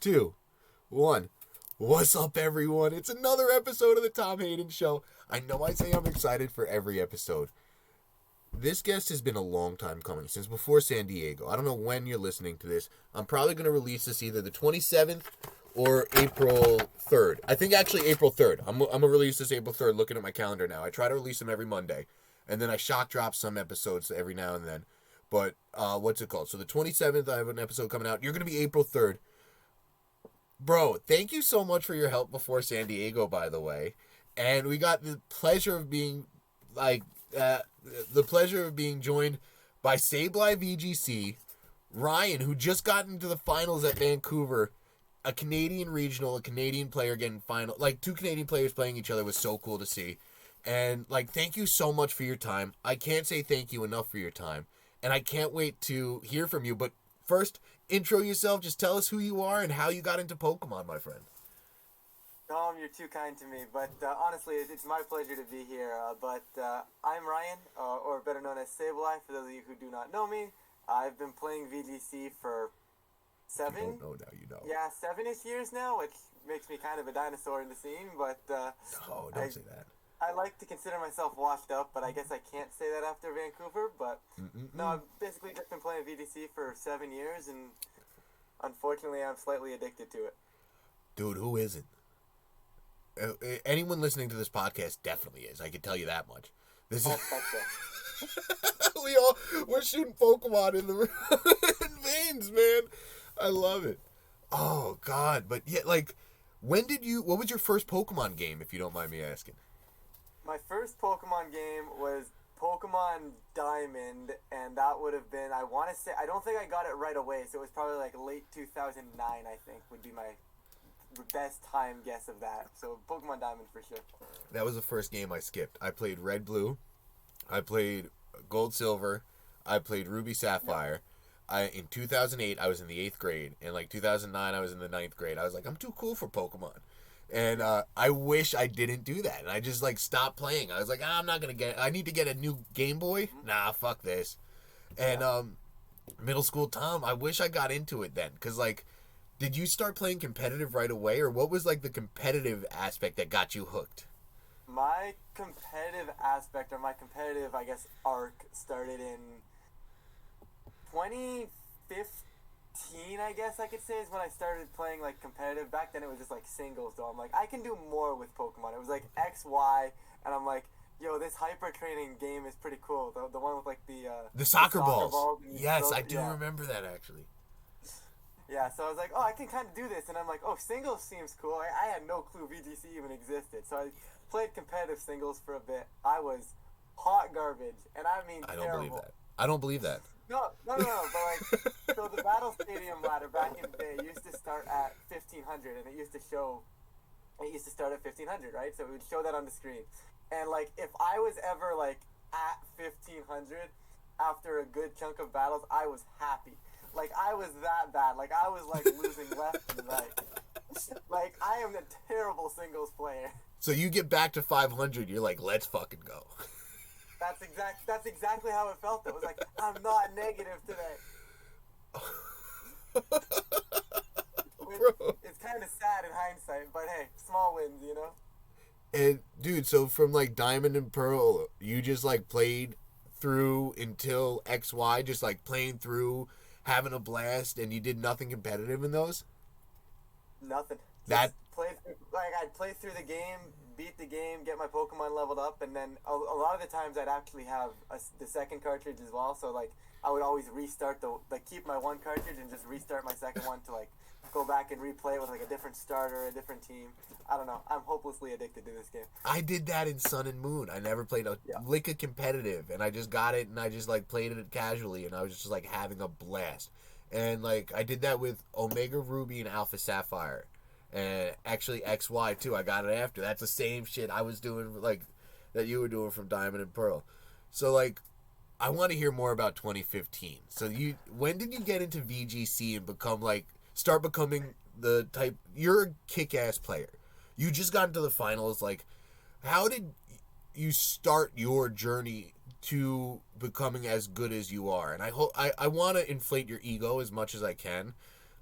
2, 1. What's up, everyone? It's another episode of the Tom Hayden Show. I know I say I'm excited for every episode. This guest has been a long time coming, since before San Diego. I don't know when you're listening to this. I'm probably going to release this either the 27th or April 3rd. I think actually April 3rd. I'm going to release this April 3rd, looking at my calendar now. I try to release them every Monday, and then I shock drop some episodes every now and then. But what's it called? So the 27th, I have an episode coming out. You're going to be April 3rd. Bro, thank you so much for your help before San Diego, by the way. And we got the pleasure of being, joined by SableyeVGC, Ryan, who just got into the finals at Vancouver, a Canadian regional, a Canadian player getting final. Like, 2 Canadian players playing each other was so cool to see. And, thank you so much for your time. I can't say thank you enough for your time. And I can't wait to hear from you. But first, intro yourself. Just tell us who you are and how you got into Pokemon, my friend. Tom, you're too kind to me, but honestly, it's my pleasure to be here. I'm Ryan, or better known as Sableye, for those of you who do not know me. I've been playing VGC for 7. You don't know now, you know. Yeah, 7-ish years now, which makes me kind of a dinosaur in the scene, but No, don't say that. I like to consider myself washed up, but I guess I can't say that after Vancouver, but no, I've basically just been playing VGC for 7 years, and unfortunately, I'm slightly addicted to it. Dude, who isn't? Anyone listening to this podcast definitely is. I can tell you that much. This is we're shooting Pokemon in the in veins, man. I love it. Oh God, but yeah, what was your first Pokemon game, if you don't mind me asking? My first Pokemon game was Pokemon Diamond, and that would have been, I don't think I got it right away, so it was probably late 2009, I think, would be my best time guess of that. So Pokemon Diamond for sure. That was the first game I skipped. I played Red Blue, I played Gold Silver, I played Ruby Sapphire. In 2008 I was in the 8th grade, and 2009 I was in the 9th grade. I was like, I'm too cool for Pokemon, and I wish I didn't do that, and I just stopped playing. I was like, I need to get a new Game Boy. Nah, fuck this. And middle school Tom, I wish I got into it then, because did you start playing competitive right away, or what was the competitive aspect that got you hooked? My competitive aspect, or my competitive, I guess, arc started in 2015, I guess I could say, is when I started playing competitive. Back then it was just singles, though. I'm like, I can do more with Pokemon. It was X, Y, and I'm like, yo, this hyper training game is pretty cool. The one with the soccer balls. Yes, I do remember that actually. Yeah, so I was like, oh, I can kind of do this. And I'm like, oh, singles seems cool. I had no clue VGC even existed. So I played competitive singles for a bit. I was hot garbage. And I mean, I don't believe that. I don't believe that. No. But so the Battle Stadium ladder back in the day used to start at 1500. And it used to start at 1500, right? So it would show that on the screen. And if I was ever at 1500 after a good chunk of battles, I was happy. I was that bad. I was, losing left and right. I am a terrible singles player. So you get back to 500, you're like, let's fucking go. That's exactly how it felt. It was I'm not negative today. It's kind of sad in hindsight, but hey, small wins, you know? And, dude, so from, Diamond and Pearl, you just, played through until XY, just, playing through, having a blast, and you did nothing competitive in those? Nothing. I'd play through the game, beat the game, get my Pokemon leveled up, and then a lot of the times I'd actually have the second cartridge as well. So I would always restart keep my one cartridge and just restart my second one to go back and replay it with a different starter, a different team. I don't know. I'm hopelessly addicted to this game. I did that in Sun and Moon. I never played a lick of competitive, and I just got it, and I just played it casually, and I was just having a blast. And I did that with Omega Ruby and Alpha Sapphire, and actually XY too. I got it after. That's the same shit I was doing that you were doing from Diamond and Pearl. So I want to hear more about 2015. So when did you get into VGC and start becoming the type? You're a kick-ass player. You just got into the finals. How did you start your journey to becoming as good as you are? And I want to inflate your ego as much as I can.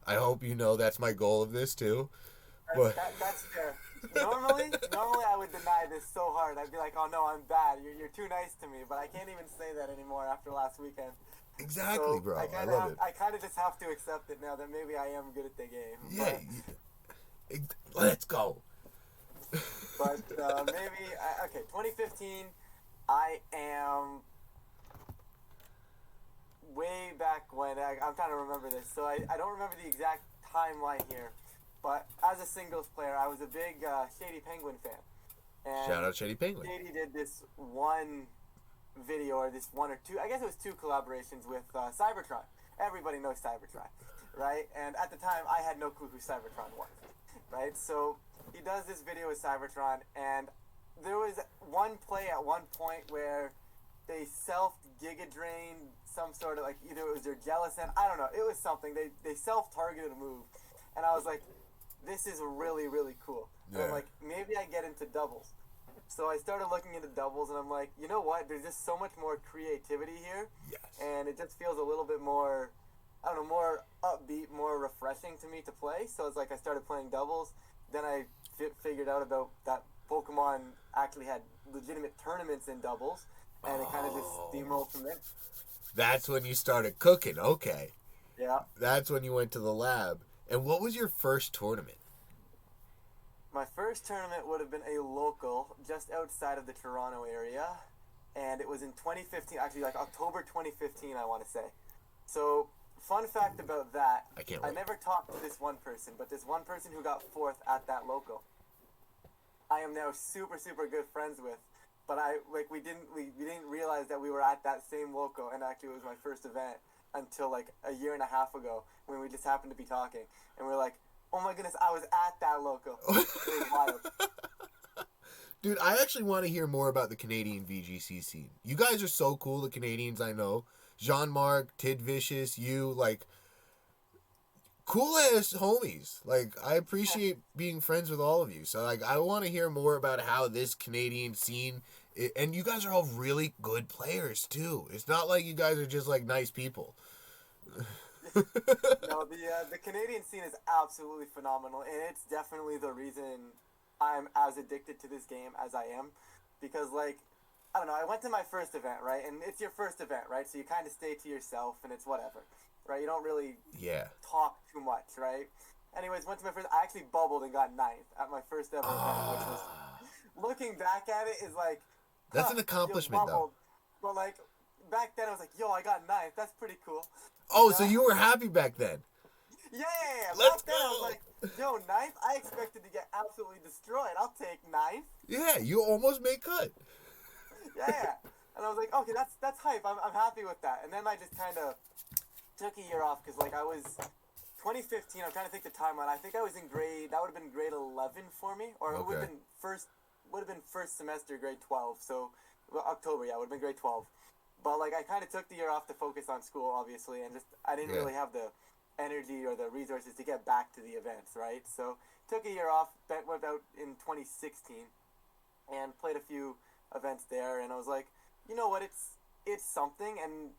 I hope you know that's my goal of this too. That's fair. Normally I would deny this so hard. I'd be like, oh no, I'm bad. You're too nice to me. But I can't even say that anymore after last weekend. Exactly, So bro. I love it. I kind of just have to accept it now that maybe I am good at the game. Yeah. Let's go. But maybe, okay, 2015, I am way back when, I'm trying to remember this, so I don't remember the exact timeline here, but as a singles player, I was a big Shady Penguin fan. And Shout out Shady Penguin. Shady did this one video, or this one or two, I guess it was two collaborations with Cybertron. Everybody knows Cybertron, right? And at the time, I had no clue who Cybertron was, right? So he does this video with Cybertron, and there was one play at one point where they self-giga drained some sort of, like, either it was their Jellicent, I don't know, it was something. They self-targeted a move, and I was like, this is really, really cool. And I'm like, maybe I get into doubles. So I started looking into doubles, and I'm like, you know what? There's just so much more creativity here, and it just feels a little bit more, I don't know, more upbeat, more refreshing to me to play. So it's like I started playing doubles. Then I figured out about that Pokemon actually had legitimate tournaments in doubles, and it kind of just steamrolled from there. That's when you started cooking. Okay. Yeah. That's when you went to the lab. And what was your first tournament? My first tournament would have been a local just outside of the Toronto area, and it was in 2015, actually like October 2015, I want to say. So, fun fact about that, I never talked to this one person, but this one person who got fourth at that local, I am now super, super good friends with. But we didn't realize that we were at that same local, and actually it was my first event until like a year and a half ago when we just happened to be talking, and we were like, oh my goodness, I was at that local. It was wild. Dude, I actually want to hear more about the Canadian VGC scene. You guys are so cool, the Canadians, I know. Jean-Marc, Tid Vicious, you, like, cool-ass homies. Like, I appreciate being friends with all of you. So, like, I want to hear more about how this Canadian scene, and you guys are all really good players, too. It's not like you guys are just, like, nice people. No, the Canadian scene is absolutely phenomenal, and it's definitely the reason I'm as addicted to this game as I am, because, like, I don't know, I went to my first event, right, and it's your first event, right, so you kind of stay to yourself, and it's whatever, right, you don't really talk too much, right. Anyways, went to my first, I actually bubbled and got 9th at my first ever event, which was, looking back at it, is like, that's an accomplishment, though. But, like, back then I was like, yo, I got 9th, that's pretty cool. Oh, so you were happy back then? Yeah. Let's back then I was like, yo, 9th? I expected to get absolutely destroyed. I'll take 9th. Yeah, you almost made cut. Yeah. And I was like, okay, that's hype. I'm happy with that. And then I just kind of took a year off because, like, I was 2015. I'm trying to think the timeline. I think I was in that would have been grade 11 for me, or it would have been first semester, grade 12. So October, yeah, it would have been grade 12. But, like, I kind of took the year off to focus on school, obviously, and just I didn't really have the energy or the resources to get back to the events, right? So took a year off, went out in 2016, and played a few events there, and I was like, you know what, it's something,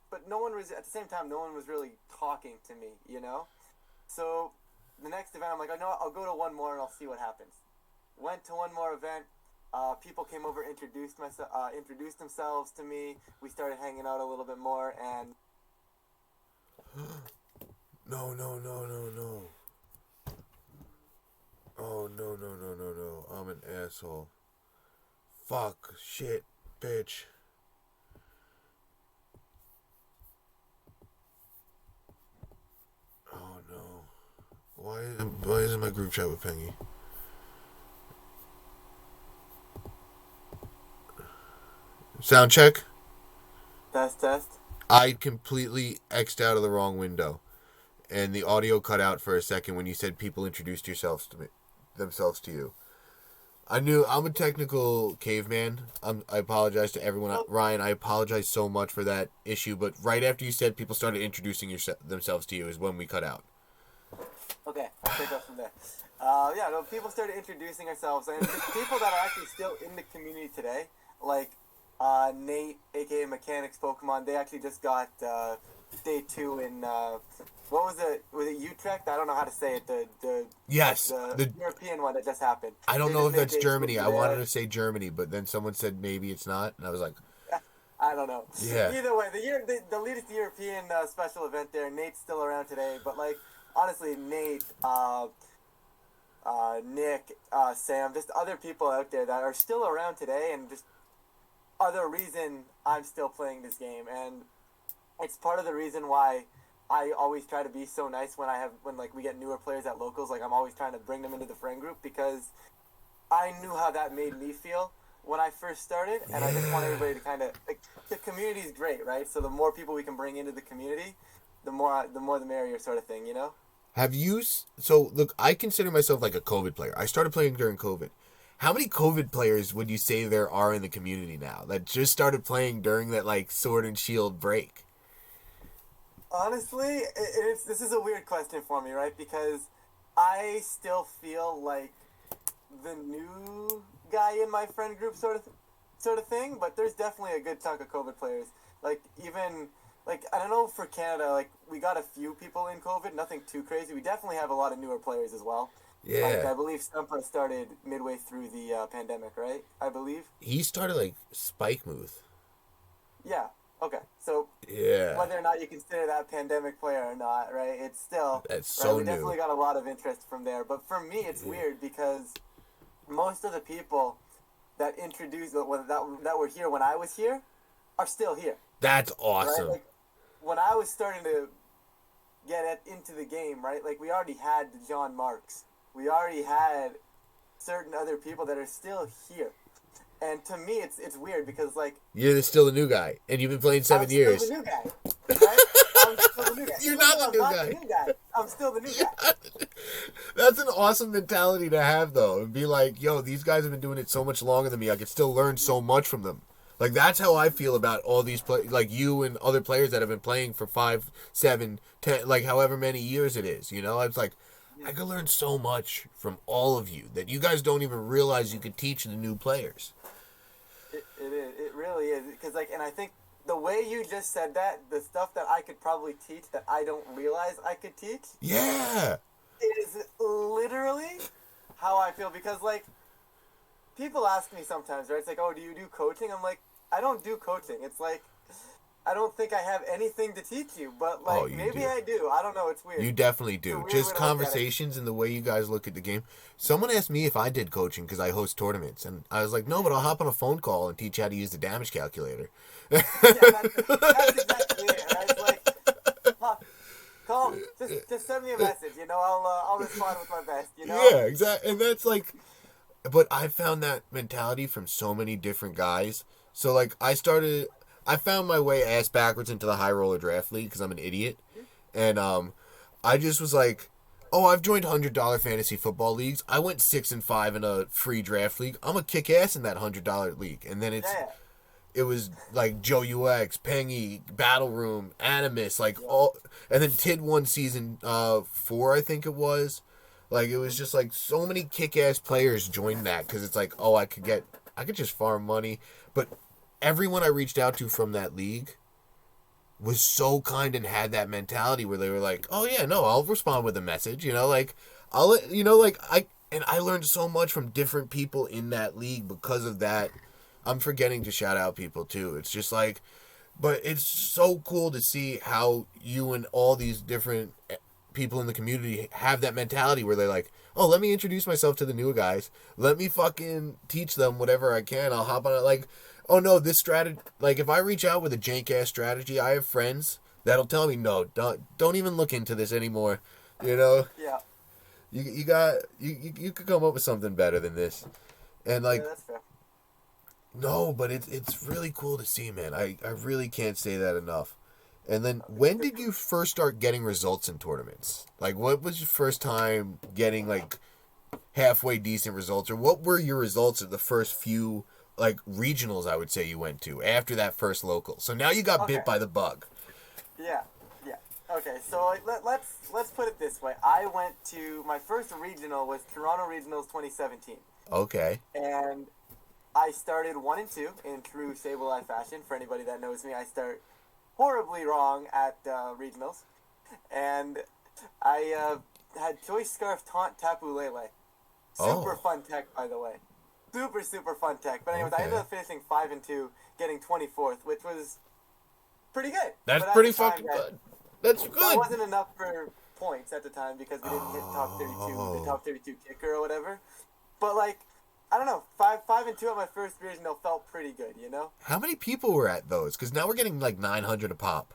but no one was, at the same time, no one was really talking to me, you know? So the next event, I'm like, I know I'll go to one more and I'll see what happens. Went to one more event. People came over, introduced themselves to me. We started hanging out a little bit more, and No. Oh, no. I'm an asshole. Fuck. Shit. Bitch. Oh, no. Why isn't my group chat with Pengy? Sound check? Test. I completely X'd out of the wrong window. And the audio cut out for a second when you said people introduced themselves to you. I knew I'm a technical caveman. I apologize to everyone. Ryan, I apologize so much for that issue. But right after you said people started introducing themselves to you is when we cut out. Okay, I'll pick up from there. People started introducing ourselves. And people that are actually still in the community today, like Nate, a.k.a. Mechanics Pokemon, they actually just got day 2 in what was it? Was it Utrecht? I don't know how to say it. Yes, the European one that just happened. I don't They know just if made that's dates Germany. movie I wanted there. to say Germany, but then someone said maybe it's not, and I was like, I don't know. yeah. Either way, the latest European special event there. Nate's still around today, but like honestly, Nate, Nick, Sam, just other people out there that are still around today, and just are the reason I'm still playing this game, and it's part of the reason why I always try to be so nice when like we get newer players at locals. Like I'm always trying to bring them into the friend group because I knew how that made me feel when I first started, and I just want everybody to kind of like the community is great, right? So the more people we can bring into the community, the more the merrier, sort of thing, you know. Have you? So look, I consider myself like a COVID player. I started playing during COVID. How many COVID players would you say there are in the community now that just started playing during that like Sword and Shield break? Honestly, this is a weird question for me, right? Because I still feel like the new guy in my friend group, sort of thing. But there's definitely a good chunk of COVID players. Like even like I don't know for Canada, like we got a few people in COVID, nothing too crazy. We definitely have a lot of newer players as well. Like Yeah, I believe Stumpa started midway through the pandemic, right? I believe. he started like Spike Muth. Yeah. Okay. So Yeah, whether or not you consider that pandemic player or not, right? It's still that's right. so We new. definitely got a lot of interest from there. But for me, it's weird because most of the people that introduced that were here when I was here are still here, That's right? awesome. Like when I was starting to into the game, right? Like we already had the John Marks, we already had certain other people that are still here, and to me, it's weird because like You're still the new guy, and you've been playing I'm 7 years. still the new guy, right? I'm still the new guy. You're Even not though the I'm new not guy. the new guy, I'm still the new guy. That's an awesome mentality to have, though, and be like, "Yo, these guys have been doing it so much longer than me. I could still learn so much from them." Like that's how I feel about all these like you and other players that have been playing for 5, 7, 10, like however many years it is. You know, it's like I could learn so much from all of you that you guys don't even realize you could teach the new players. It is. It really is. Because like, and I think the way you just said that, the stuff that I could probably teach that I don't realize I could teach, Yeah, is literally how I feel. Because like, people ask me sometimes, right? It's like, oh, do you do coaching? I'm like, I don't do coaching. It's like, I don't think I have anything to teach you, but like, Oh, you maybe do. I do. I don't know. It's weird. you definitely It's a do. weird Just way to look at it. conversations and the way you guys look at the game. Someone asked me if I did coaching because I host tournaments, and I was like, no, but I'll hop on a phone call and teach you how to use the damage calculator. Yeah, that's exactly it, right? It's like, huh, call, just send me a message, you know, I'll respond with my best, you know? Yeah, exactly. And that's like, but I found that mentality from so many different guys. So like, I found my way ass backwards into the high roller draft league because I'm an idiot, and I just was like, oh, I've joined $100 fantasy football leagues. I went 6-5 in a free draft league. I'm gonna kick ass in that $100 league, and then Yeah, it was like Joe UX, Pengy, Battle Room, Animus, like all, and then Tid won season 4, I think it was. Like it was just like so many kick-ass players joined that because it's like, oh, I could just farm money, but everyone I reached out to from that league was so kind and had that mentality where they were like, oh yeah, no, I'll respond with a message, you know, like I'll let you know, like I learned so much from different people in that league because of that. I'm forgetting to shout out people too. It's just like, but it's so cool to see how you and all these different people in the community have that mentality where they're like, oh, let me introduce myself to the new guys. Let me fucking teach them whatever I can. I'll hop on it. Like, oh no, this strategy, like if I reach out with a jank ass strategy, I have friends that'll tell me, no, don't even look into this anymore. You know, yeah, you could come up with something better than this. And like, yeah, that's fair. no, but it's really cool to see, man. I really can't say that enough. And then when did you first start getting results in tournaments? Like what was your first time getting like halfway decent results, or what were your results at the first few like regionals I would say you went to after that first local? So now you got Okay. bit by the bug. Yeah, yeah. Okay, so like, let's put it this way. I went to, my first regional was Toronto Regionals 2017. Okay. And I started 1 and 2 in true SableyeVGC fashion. For anybody that knows me, I start horribly wrong at regionals. and I had Choice Scarf Taunt Tapu Lele. Super fun tech, by the way. Super, super fun tech. But anyways, I ended up finishing 5-2, getting 24th, which was pretty good. That's pretty fucking good. That's good. That wasn't enough for points at the time because we didn't hit top 32, the top 32 kicker or whatever. But like, I don't know, 5-2 at my first regional felt pretty good, you know? How many people were at those? Because now we're getting like 900 a pop.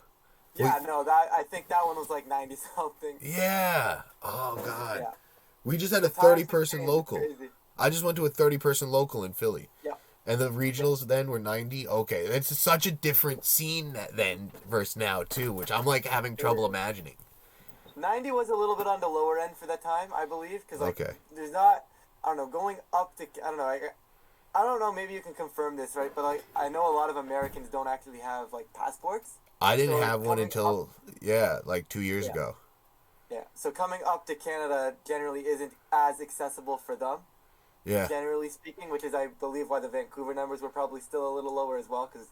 Yeah, I think that one was like 90 something. Yeah. Oh God. Yeah. We just had a 30-person local. I just went to a 30-person local in Philly. Yeah. And the regionals then were 90. Okay, it's such a different scene then versus now too, which I'm like having trouble imagining. 90 was a little bit on the lower end for that time, I believe, because like there's not, I don't know, going up to, I don't know, maybe you can confirm this, right? But like I know a lot of Americans don't actually have like passports. I didn't have one until like 2 years ago. Yeah, so coming up to Canada generally isn't as accessible for them. Yeah. Generally speaking, which is, I believe, why the Vancouver numbers were probably still a little lower as well. Because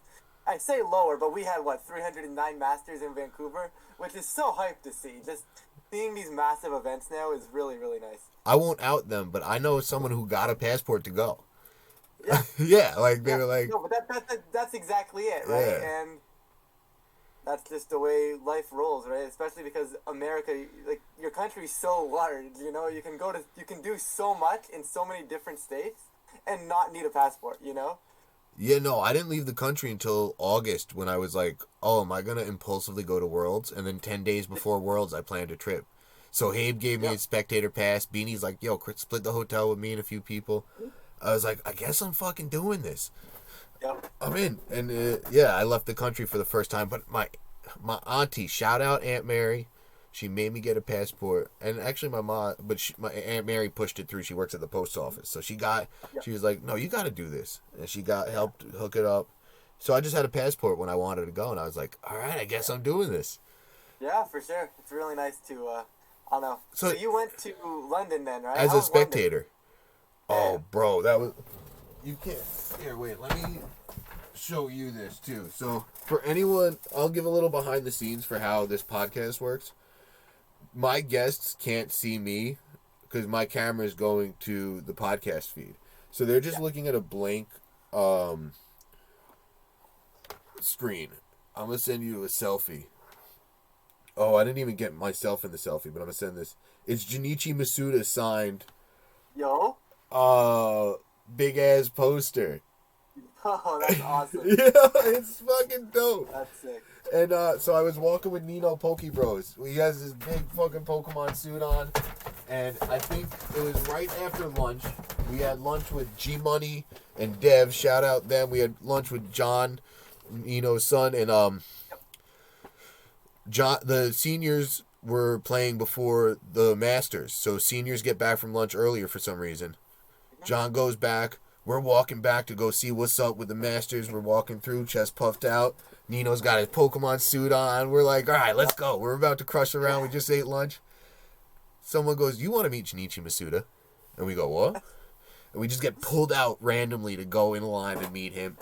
I say lower, but we had, 309 Masters in Vancouver, which is so hyped to see. Just seeing these massive events now is really, really nice. I won't out them, but I know someone who got a passport to go. Yeah. Yeah, like, they were like... No, but that's exactly it, right? Yeah. And that's just the way life rolls, right? Especially because America, like, your country's so large, you know? You can do so much in so many different states and not need a passport, you know? Yeah, no, I didn't leave the country until August when I was like, oh, am I going to impulsively go to Worlds? And then 10 days before Worlds, I planned a trip. So Habe gave me a spectator pass. Beanie's like, yo, split the hotel with me and a few people. I was like, I guess I'm fucking doing this. Yep. I'm in. And I left the country for the first time. But my auntie, shout out Aunt Mary. She made me get a passport. And actually my mom, my Aunt Mary pushed it through. She works at the post office. So she was like, no, you got to do this. And she helped hook it up. So I just had a passport when I wanted to go. And I was like, all right, I guess I'm doing this. Yeah, for sure. It's really nice to, I don't know. So you went to London then, right? As a spectator. London? Oh, bro, that was... You can't... Here, wait, let me show you this, too. So, for anyone, I'll give a little behind the scenes for how this podcast works. My guests can't see me because my camera is going to the podcast feed. So, they're just looking at a blank screen. I'm going to send you a selfie. Oh, I didn't even get myself in the selfie, but I'm going to send this. It's Junichi Masuda signed. Yo. Big ass poster. Oh, that's awesome. Yeah, it's fucking dope. That's sick. And so I was walking with Nino Pokebros. He has this big fucking Pokemon suit on. And I think it was right after lunch. We had lunch with G Money and Dev. Shout out them. We had lunch with John, Nino's son, and John. The seniors were playing before the Masters, so seniors get back from lunch earlier for some reason. John goes back. We're walking back to go see what's up with the Masters. We're walking through, chest puffed out. Nino's got his Pokemon suit on. We're like, all right, let's go. We're about to crush around. We just ate lunch. Someone goes, you want to meet Junichi Masuda? And we go, what? And we just get pulled out randomly to go in line and meet him.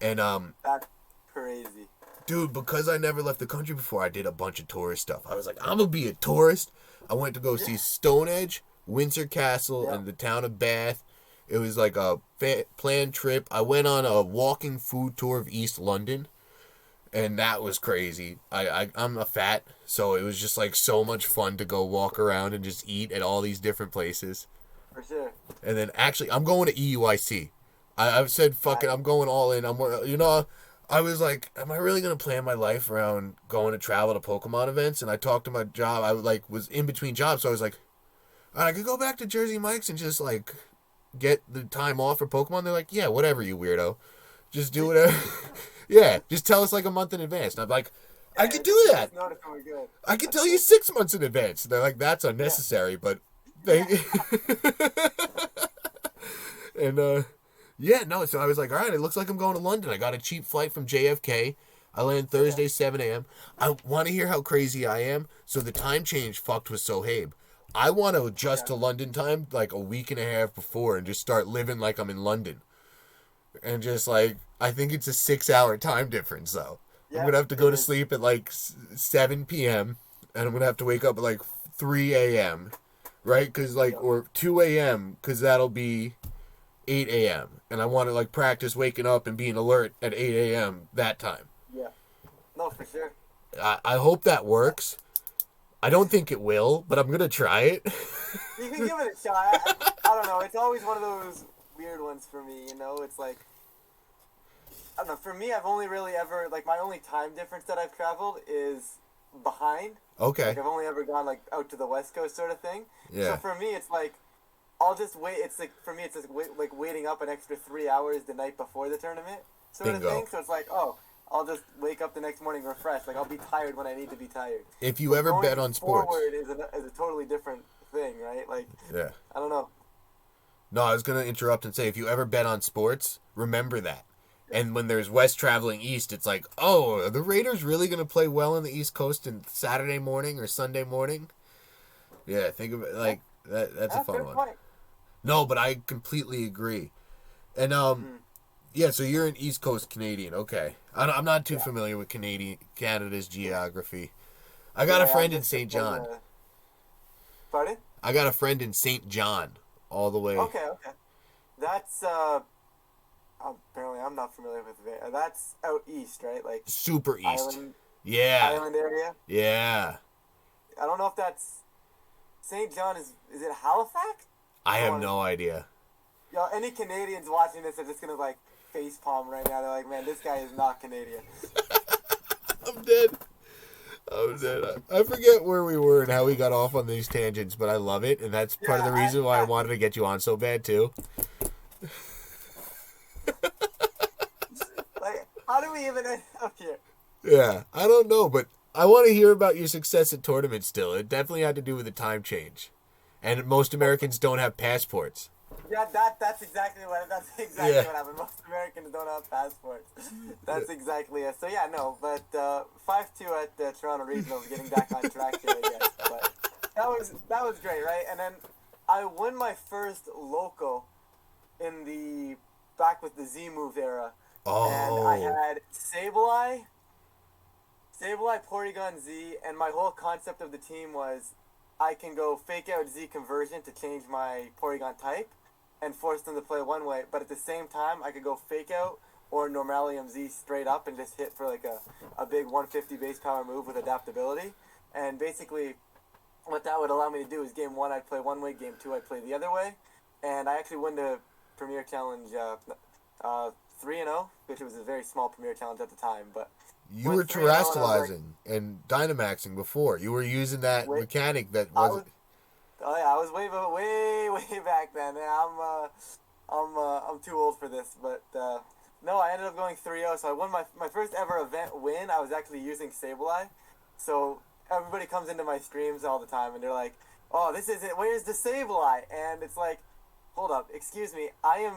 And that's crazy. Dude, because I never left the country before, I did a bunch of tourist stuff. I was like, I'm going to be a tourist. I went to go see Stonehenge, Windsor Castle, and the town of Bath. It was like a planned trip. I went on a walking food tour of East London, and that was crazy. I'm a fat, so it was just like so much fun to go walk around and just eat at all these different places. For sure. And then actually, I'm going to EUIC. I've said, fuck it, I'm going all in. I was like, am I really going to plan my life around going to travel to Pokemon events? And I talked to my job. I was in between jobs, so I was like, I could go back to Jersey Mike's and just like get the time off for Pokemon. They're like, yeah, whatever, you weirdo. Just do whatever. Yeah, just tell us like a month in advance. And I'm like, I could do that. I can tell you 6 months in advance. They're like, that's unnecessary, but they... And, so I was like, all right, it looks like I'm going to London. I got a cheap flight from JFK. I land Thursday, 7 a.m. I want to hear how crazy I am. So the time change fucked with Sohaib. I want to adjust to London time like a week and a half before and just start living like I'm in London. And just like, I think it's a 6-hour time difference though. I'm going to have to go to sleep at like 7 p.m. and I'm gonna have to wake up at like 3 a.m. Right? Cause like or 2 a.m. Cause that'll be 8 a.m. and I want to like practice waking up and being alert at 8 a.m. that time. Yeah. No, for sure. I hope that works. I don't think it will, but I'm going to try it. You can give it a shot. I don't know. It's always one of those weird ones for me, you know? It's like, I don't know. For me, I've only really ever, like, my only time difference that I've traveled is behind. Okay. Like, I've only ever gone, like, out to the West Coast sort of thing. Yeah. So for me, it's like, I'll just wait. It's like, for me, it's just like waiting up an extra 3 hours the night before the tournament sort Bingo. of thing. So it's like, oh, I'll just wake up the next morning refreshed. Like, I'll be tired when I need to be tired. If you ever bet on sports. Forward is a totally different thing, right? Like, Yeah. I don't know. No, I was going to interrupt and say, if you ever bet on sports, remember that. And when there's West traveling East, it's like, oh, are the Raiders really going to play well on the East Coast on Saturday morning or Sunday morning? Yeah, think of it like that. That's a fun one. Point. No, but I completely agree. And yeah, so you're an East Coast Canadian. Okay, I'm not too familiar with Canada's geography. I got a friend in St. John. Pardon? I got a friend in St. John, all the way. Okay. That's apparently I'm not familiar with it. That's out east, right? Like Super east. Island area. Yeah. I don't know if that's St. John. Is it Halifax? I have no idea. Yo, any Canadians watching this are just gonna like facepalm right now. They're like, man, this guy is not Canadian. I'm dead. I forget where we were and how we got off on these tangents, but I love it, and that's part of the reason why I wanted to get you on so bad too. Like, how do we even end up here? Yeah, I don't know, but I want to hear about your success at tournaments still. It definitely had to do with the time change. And most Americans don't have passports. Yeah, that's exactly what happened. Most Americans don't have passports. That's exactly it. So yeah, no, but 5-2 at the Toronto Regionals, getting back on track here, I guess. But that was great, right? And then I won my first local in back with the Z Move era. Oh. And I had Sableye, Porygon Z, and my whole concept of the team was I can go fake out Z conversion to change my Porygon type and force them to play one way, but at the same time I could go fake out or Normalium Z straight up and just hit for like a big 150 base power move with adaptability. And basically what that would allow me to do is game 1 I'd play one way, game 2 I'd play the other way, and I actually won the Premier Challenge 3-0, which was a very small Premier Challenge at the time, but you were terrestrializing and Dynamaxing before. You were using that mechanic that wasn't. I was way back then. I'm too old for this, but no, I ended up going 3-0. So I won my first ever event win. I was actually using Sableye. So everybody comes into my streams all the time and they're like, "Oh, this is it. Where's the Sableye?" And it's like, hold up, excuse me. I am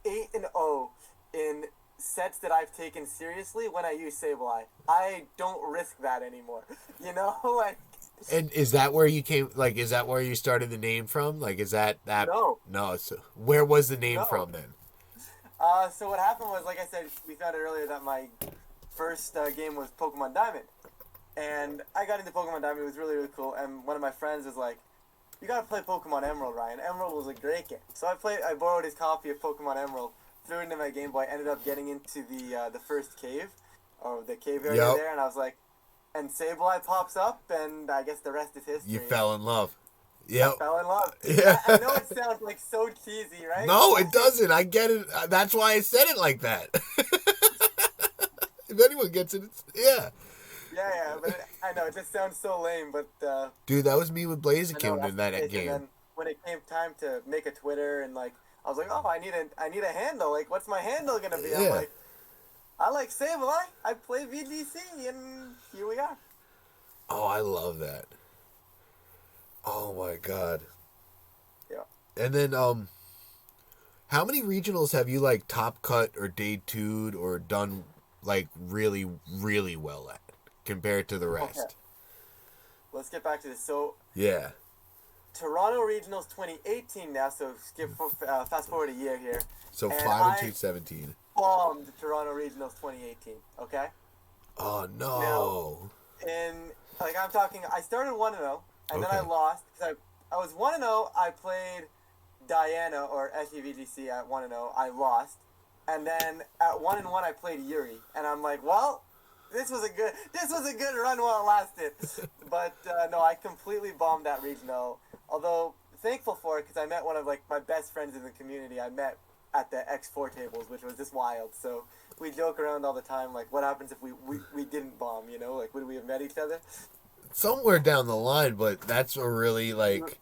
8-0 in sets that I've taken seriously when I use Sableye. I don't risk that anymore. You know, like. And is that where you came? Like, is that where you started the name from? Like, is that? No. No. So where was the name from then? So what happened was, like I said, we found out earlier that my first game was Pokemon Diamond, and I got into Pokemon Diamond. It was really, really cool. And one of my friends was like, "You gotta play Pokemon Emerald, Ryan. Emerald was a great game." So I borrowed his copy of Pokemon Emerald, threw it into my Game Boy, ended up getting into the first cave, or the cave area there, and I was like. And Sableye pops up, and I guess the rest is history. You fell in love. Yep. I fell in love. Yeah. I know it sounds like so cheesy, right? No, it doesn't. I get it. That's why I said it like that. If anyone gets it, it's, yeah. Yeah, but I know, it just sounds so lame, but... Dude, that was me with Blaziken in that game. And then when it came time to make a Twitter, and, like, I was like, oh, I need a handle. Like, what's my handle gonna be? Yeah. I'm like, I like Sableeye. I play VGC, and here we are. Oh, I love that. Oh my god. Yeah. And then, how many regionals have you like top cut or day 2'd or done like really, really well at compared to the rest? Okay. Let's get back to this. So. Yeah. Toronto Regionals 2018 now. So fast forward a year here. So 5-2-17. Bombed Toronto Regionals 2018, okay? Oh, no. Now, Like I'm talking, I started 1-0, and then I Okay. lost because I was 1-0. I played Diana or SableyeVGC at 1-0. I lost, and then at 1-1 I played Yuri, and I'm like, well, this was a good run while it lasted. But no, I completely bombed that regional. Although thankful for it because I met one of like my best friends in the community. I met at the X4 tables, which was just wild. So we joke around all the time, like, what happens if we didn't bomb? You know, like, would we have met each other? Somewhere down the line, but that's a really like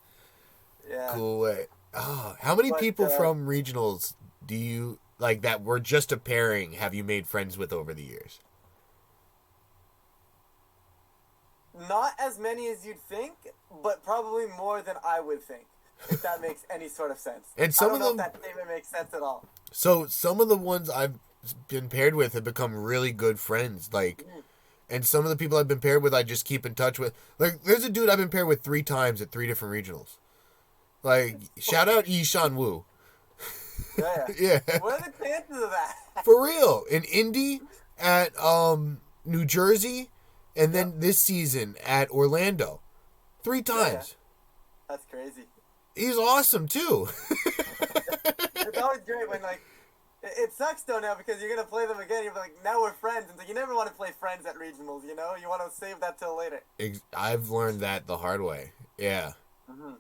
Yeah, cool way. Oh, how many but people from regionals do you like that were just a pairing have you made friends with over the years? not as many as you'd think, but probably more than I would think, if that makes any sort of sense. And I some don't of know if them, that statement makes sense at all. so some of the ones I've been paired with have become really good friends. Like, and some of the people I've been paired with, I just keep in touch with. Like, there's a dude I've been paired with 3 times at 3 different regionals. Like, shout out Yishan Wu. Yeah. Yeah, What are the chances of that? for real. In Indy, at New Jersey, and then this season at Orlando, 3 times. That's crazy. He's awesome too. It's always great when, like, it sucks though now because you're gonna play them again. You're like, now we're friends, and so you never want to play friends at regionals. You know, you want to save that till later. I've learned that the hard way. Yeah. Mm-hmm.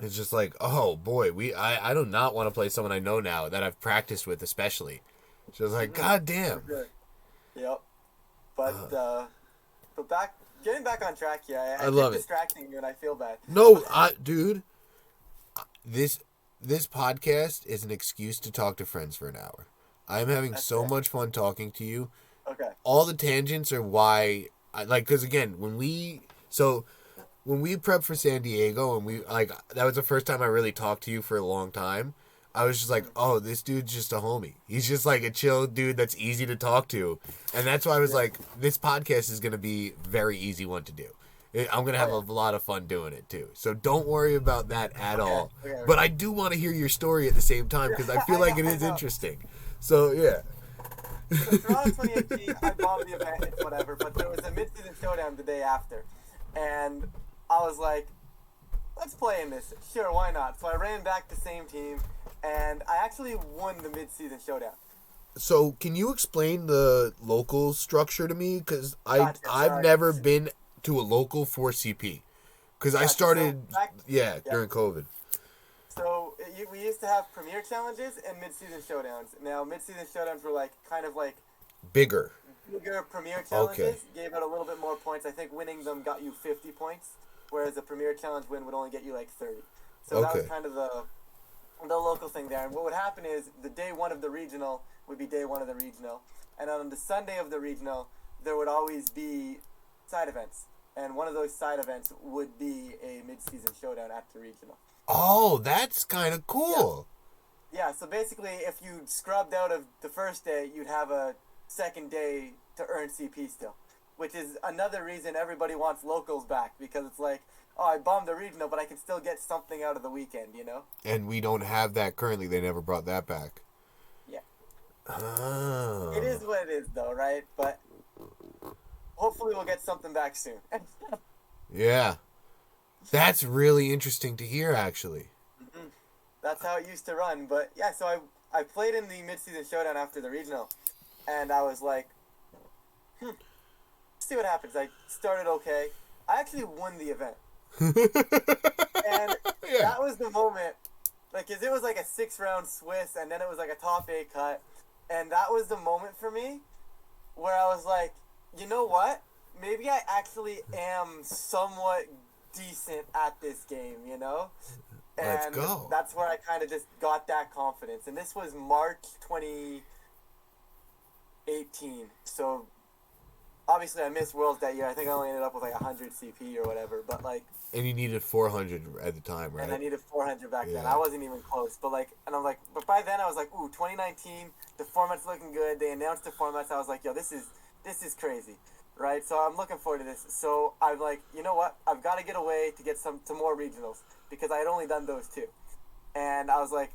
It's just like, oh boy, I do not want to play someone I know now that I've practiced with, especially. So it's like, god damn. Yep. But getting back on track here. I love it. Distracting you, and I feel bad. No, dude, this podcast is an excuse to talk to friends for an hour. I'm having so much fun talking to you. Okay. All the tangents are why I like, because again, when we prepped for San Diego and that was the first time I really talked to you for a long time. I was just like, oh, this dude's just a homie. He's just like a chill dude that's easy to talk to. And that's why I was like, this podcast is going to be very easy one to do. I'm going to have a lot of fun doing it too. So don't worry about that at all. Okay. But I do want to hear your story at the same time because I feel like it is interesting. So, yeah. So Toronto 2018, I bombed the event, it's whatever, but there was a mid-season showdown the day after. And I was like, let's play in this. Sure, why not? So I ran back the same team, and I actually won the mid-season showdown. So can you explain the local structure to me? Because Gotcha, I've sorry. never been to a local for CP. Because I Gotcha, started, yeah. during COVID. So we used to have premier challenges and mid-season showdowns. Now, mid-season showdowns were like kind of like Bigger. bigger premier challenges. Okay. Gave out a little bit more points. I think winning them got you 50 points, whereas a premier challenge win would only get you like 30. So that was Okay. kind of the local thing there. And what would happen is the day one of the regional would be day one of the regional, and on the Sunday of the regional there would always be side events, and one of those side events would be a mid-season showdown at the regional. Oh, that's kind of cool. Yeah, so basically if you scrubbed out of the first day, you'd have a second day to earn CP still, which is another reason everybody wants locals back, because it's like, oh, I bombed the regional, but I can still get something out of the weekend, you know? And we don't have that currently. They never brought that back. Yeah. Oh. It is what it is, though, right? But hopefully we'll get something back soon. Yeah. That's really interesting to hear, actually. That's how it used to run. But yeah, so I played in the mid-season showdown after the regional, and I was like, let's see what happens. I started okay. I actually won the event. And that was the moment, like, 'cause it was like a 6-round Swiss, and then it was like a top 8 cut, and that was the moment for me where I was like, you know what? Maybe I actually am somewhat decent at this game, you know? And Let's go. that's where I kind of just got that confidence. And this was March 2018, so obviously I missed Worlds that year. I think I only ended up with like 100 CP or whatever, but like... And you needed 400 at the time, right? And I needed 400 back then. Yeah. I wasn't even close. But like, and I'm like, but by then I was like, ooh, 2019, the format's looking good. They announced the formats. I was like, yo, this is crazy, right? So I'm looking forward to this. So I'm like, you know what? I've got to get away to get to more regionals, because I had only done those 2. And I was like,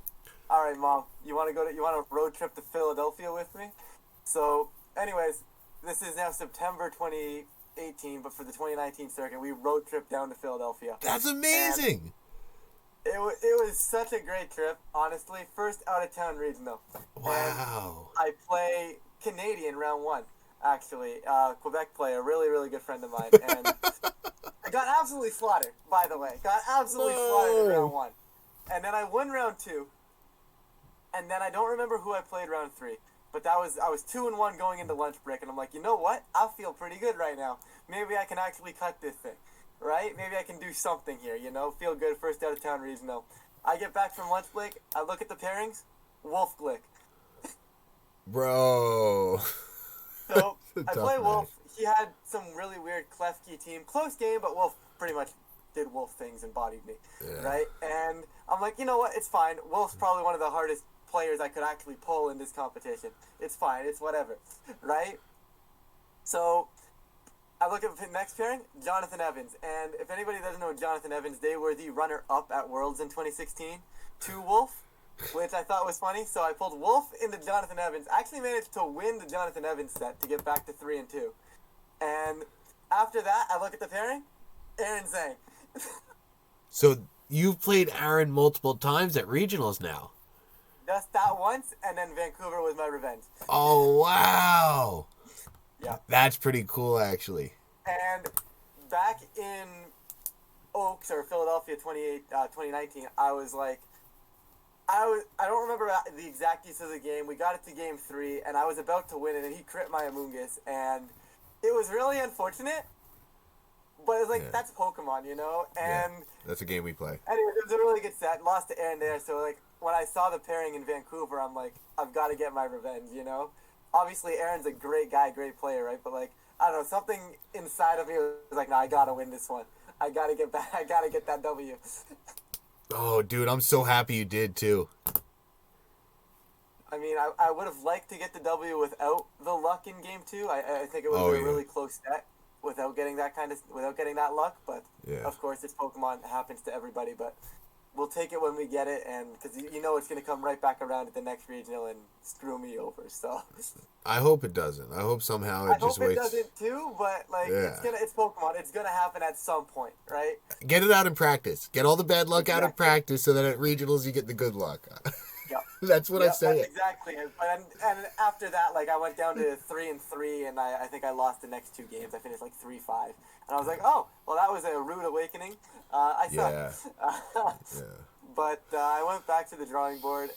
all right, Mom, you want a road trip to Philadelphia with me? So anyways, this is now September 2019, 18, but for the 2019 circuit, we road trip down to Philadelphia. That's amazing. It was such a great trip, honestly. First out-of-town regional. Wow. And I play Canadian round 1, actually. Quebec player, a really, really good friend of mine. And I got absolutely slaughtered, by the way. Got absolutely slaughtered in round 1. And then I won round 2. And then I don't remember who I played round 3. But I was 2-1 going into lunch break, and I'm like, you know what? I feel pretty good right now. Maybe I can actually cut this thing, right? Maybe I can do something here, Feel good, first out of town regional. I get back from lunch break, I look at the pairings, Wolf Glick. Bro. So I play Wolf. He had some really weird Klefki team. Close game, but Wolf pretty much did Wolf things and bodied me, right? And I'm like, you know what? It's fine. Wolf's probably one of the hardest players I could actually pull in this competition. It's fine. It's whatever, right? So I look at the next pairing, Jonathan Evans. And if anybody doesn't know Jonathan Evans, they were the runner-up at Worlds in 2016 to Wolf, which I thought was funny. So I pulled Wolf into Jonathan Evans. Actually managed to win the Jonathan Evans set to get back to 3-2. And after that, I look at the pairing, Aaron Zhang. So you've played Aaron multiple times at regionals now. Just that once, and then Vancouver was my revenge. Oh, wow. Yeah. That's pretty cool, actually. And back in Oaks or Philadelphia 2019, I was like, I don't remember the exact use of the game. We got it to game 3, and I was about to win it, and he crit my Amoonguss, and it was really unfortunate. But it's like, that's Pokemon, And that's a game we play. Anyway, it was a really good set. Lost to Aaron there, so like when I saw the pairing in Vancouver, I'm like, I've got to get my revenge, Obviously, Aaron's a great guy, great player, right? But like, I don't know, something inside of me was like, no, I gotta win this one. I gotta get back. I gotta get that W. Oh, dude, I'm so happy you did too. I mean, I would have liked to get the W without the luck in game 2. I think it would have been a really close set without getting that luck. But of course, it's Pokemon. It happens to everybody. But we'll take it when we get it, and because it's going to come right back around at the next regional and screw me over. So I hope it doesn't. I hope somehow it just waits. I hope it doesn't too. But like, it's Pokemon. It's gonna happen at some point, right? Get it out in practice. Get all the bad luck out of practice, so that at regionals you get the good luck. Yep. That's what I say. That's exactly it. But and after that, like I went down to 3-3, and I think I lost the next 2 games. I finished like 3-5, and I was like, oh, well, that was a rude awakening. I suck. But I went back to the drawing board.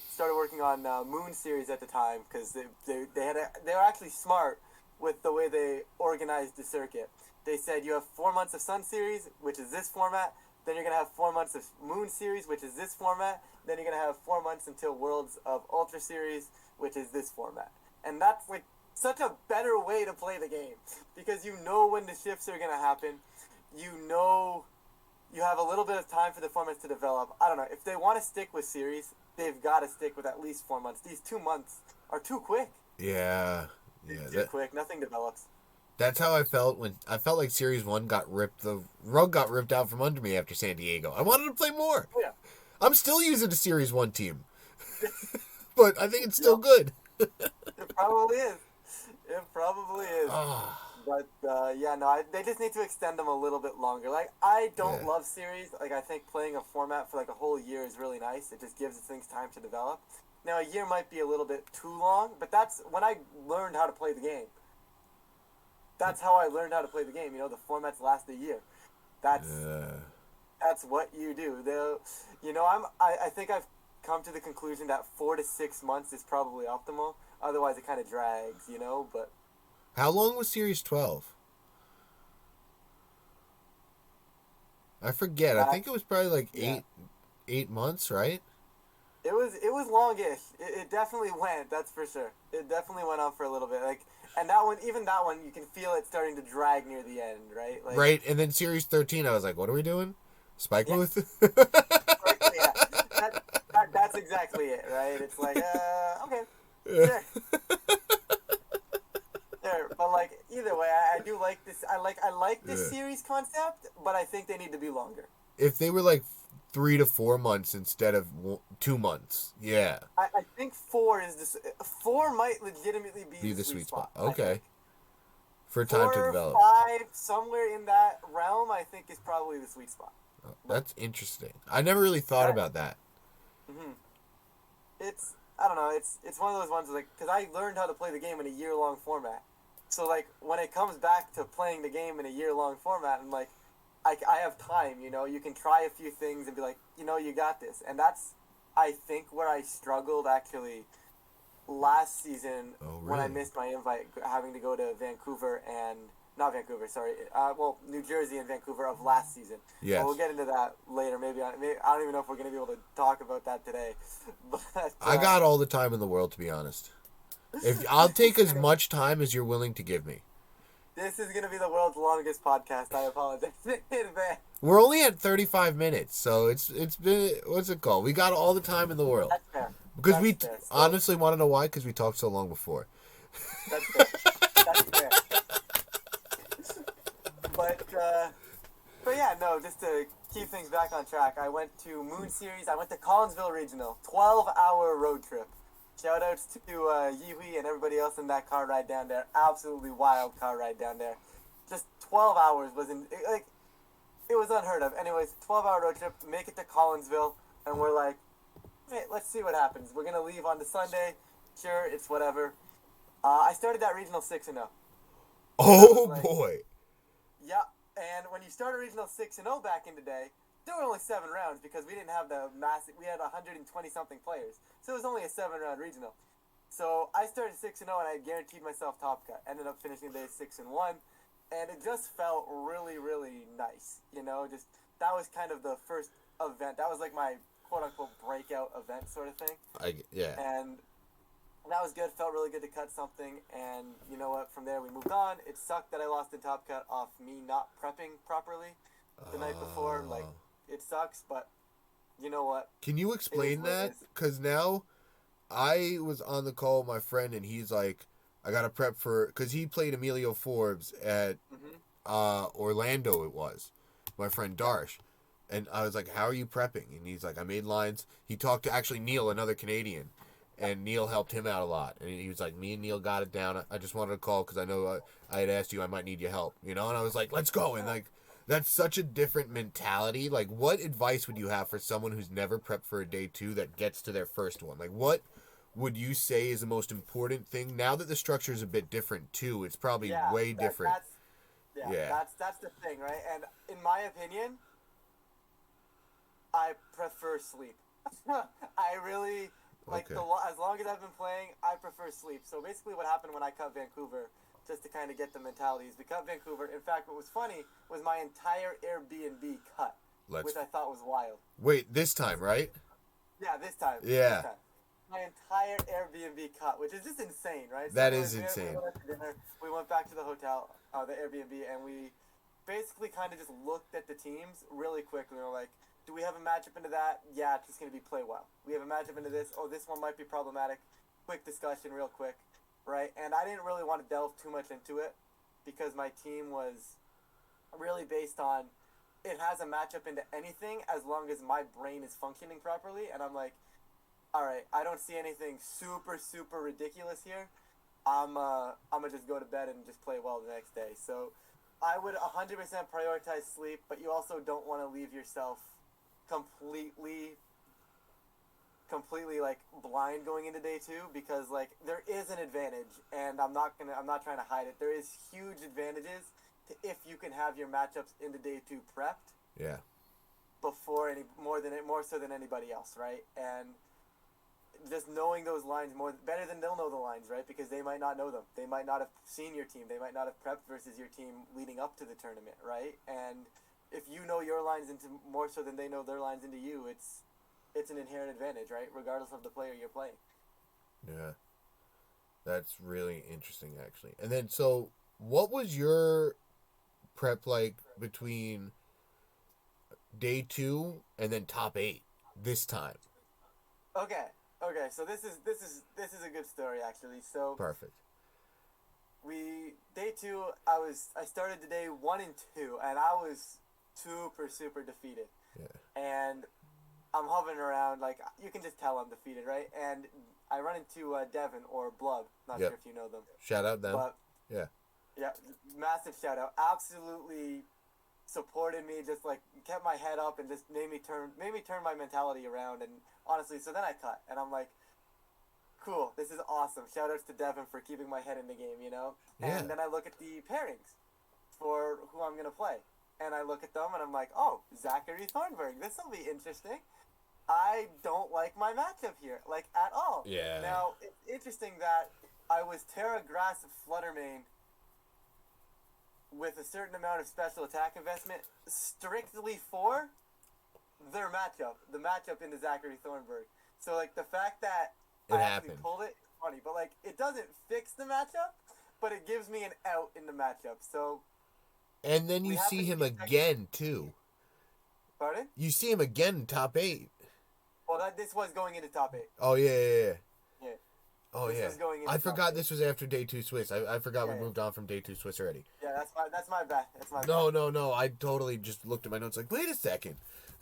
Started working on Moon Series at the time because they were actually smart with the way they organized the circuit. They said you have 4 months of Sun Series, which is this format. Then you're gonna have 4 months of Moon Series, which is this format. Then you're gonna have 4 months until Worlds of Ultra Series, which is this format. And that's like such a better way to play the game because you know when the shifts are gonna happen. You have a little bit of time for the formats to develop. I don't know. If they want to stick with series, they've got to stick with at least 4 months. These 2 months are too quick. Yeah. Too quick. Nothing develops. That's how I felt when I felt like Series 1 got ripped. The rug got ripped out from under me after San Diego. I wanted to play more. Oh, yeah. I'm still using the Series 1 team. But I think it's still good. It probably is. But, they just need to extend them a little bit longer. Like, I don't love series. Like, I think playing a format for, like, a whole year is really nice. It just gives things time to develop. Now, a year might be a little bit too long, but that's when I learned how to play the game. That's how I learned how to play the game. The formats last a year. That's what you do. I think I've come to the conclusion that 4 to 6 months is probably optimal. Otherwise, it kind of drags, but... How long was Series 12? I forget. I think it was probably like 8 months, right? It was longish. It definitely went, that's for sure. It definitely went on for a little bit. Like, and that one, you can feel it starting to drag near the end, right? Like, right, and then Series 13, I was like, what are we doing? Spike booth? That's exactly it, right? It's like, okay, sure. Sure. But like either way, I do like this. I like this series concept, but I think they need to be longer. If they were like 3 to 4 months instead of 2 months, I think 4 is this. 4 might legitimately be the sweet spot. Okay. For time to 4, develop. 5, somewhere in that realm, I think is probably the sweet spot. Oh, that's interesting. I never really thought about that. Mm-hmm. I don't know, it's one of those ones like, because I learned how to play the game in a year-long format. So, like, when it comes back to playing the game in a year-long format, I'm like, I have time, you know, you can try a few things and be like, you know, you got this. And that's, I think, where I struggled actually last season when I missed my invite, having to go to Vancouver and not Vancouver, sorry. New Jersey and Vancouver of last season. Yes. But we'll get into that later. Maybe I don't even know if we're going to be able to talk about that today. But I got all the time in the world, to be honest. If I'll take as much time as you're willing to give me. This is going to be the world's longest podcast. I apologize in advance. We're only at 35 minutes, so it's been, what's it called? We got all the time in the world. That's fair. Because That's fair. honestly want to know why? Because we talked so long before. That's fair. That's fair. But yeah, no, just to keep things back on track, I went to Moon Series. I went to Collinsville Regional. 12-hour road trip. Shoutouts to Yihui and everybody else in that car ride down there. Absolutely wild car ride down there. Just 12 hours it was unheard of. Anyways, 12-hour road trip, make it to Collinsville, and we're like, hey, let's see what happens. We're going to leave on the Sunday. Sure, it's whatever. I started that regional 6-0. Oh, boy. Yeah, and when you start a regional 6-0 back in the day, there were only 7 rounds because we didn't have we had 120-something players. So it was only a 7-round regional. So I started 6-0 and I guaranteed myself top cut. Ended up finishing the day 6-1. And it just felt really, really nice. You know, just that was kind of the first event. That was like my quote-unquote breakout event sort of thing. Yeah. And that was good. Felt really good to cut something. And you know what? From there, we moved on. It sucked that I lost the top cut off me not prepping properly the night before. Like, it sucks, but you know what? Can you explain that? Because now I was on the call with my friend, and he's like, I got to prep for... Because he played Emilio Forbes at Orlando, it was. My friend Darsh. And I was like, how are you prepping? And he's like, I made lines. He talked to actually Neil, another Canadian. And Neil helped him out a lot. And he was like, me and Neil got it down. I just wanted to call because I know I had asked you I might need your help. You know? And I was like, let's go. And like, that's such a different mentality. Like, what advice would you have for someone who's never prepped for a day 2 that gets to their first one? Like, what would you say is the most important thing? Now that the structure is a bit different, too, it's probably way different. That's the thing, right? And in my opinion, I prefer sleep. I really... as long as I've been playing, I prefer sleep. So basically what happened when I cut Vancouver, just to kind of get the mentalities, we cut Vancouver. In fact, what was funny was my entire Airbnb cut, which I thought was wild. Wait, this time, right? Yeah, this time. Yeah. This time. My entire Airbnb cut, which is just insane, right? That is insane. We went to dinner, we went back to the hotel, the Airbnb, and we basically kind of just looked at the teams really quickly. We were like, do we have a matchup into that? Yeah, it's just going to be play well. We have a matchup into this. Oh, this one might be problematic. Quick discussion real quick, right? And I didn't really want to delve too much into it because my team was really based on it has a matchup into anything as long as my brain is functioning properly. And I'm like, all right, I don't see anything super, super ridiculous here. I'm going to just go to bed and just play well the next day. So I would 100% prioritize sleep, but you also don't want to leave yourself completely like blind going into day 2 because like there is an advantage, and I'm not trying to hide it. There is huge advantages to if you can have your matchups into day 2 prepped. Yeah. Before more so than anybody else, right? And just knowing those lines better than they'll know the lines, right? Because they might not know them. They might not have seen your team. They might not have prepped versus your team leading up to the tournament, right? And if you know your lines into more so than they know their lines into you, it's an inherent advantage, right? Regardless of the player you're playing. Yeah. That's really interesting, actually. And then, so, what was your prep like between day 2 and then top 8 this time? Okay, so this is a good story, actually. So perfect. Day 2, I started the day 1 and 2, and I was super defeated. Yeah. And I'm hovering around, like, you can just tell I'm defeated, right? And I run into Devin or Blub. Not sure if you know them. Shout out them. But, yeah. Yeah, massive shout out. Absolutely supported me, just like kept my head up and just made me turn my mentality around. And honestly, so then I cut and I'm like, cool, this is awesome. Shout outs to Devin for keeping my head in the game, you know? Yeah. And then I look at the pairings for who I'm going to play. And I look at them and I'm like, oh, Zachary Thornburg, this will be interesting. I don't like my matchup here, like, at all. Yeah. Now, it's interesting that I was Terra Grass Fluttermane with a certain amount of special attack investment strictly for their matchup, the matchup into Zachary Thornburg. So, like, the fact that It I happened. actually pulled it, funny, but, like, it doesn't fix the matchup, but it gives me an out in the matchup. So, And then you we see happen him to be again, too. pardon? You see him again in top 8. Well, this was going into top 8. Oh, yeah. Yeah. Oh, This yeah. was going into I top forgot 8. this was after day 2 Swiss. I forgot we Yeah. moved on from day 2 Swiss already. Yeah, that's my bad. That's my bad. No. I totally just looked at my notes like, wait a second.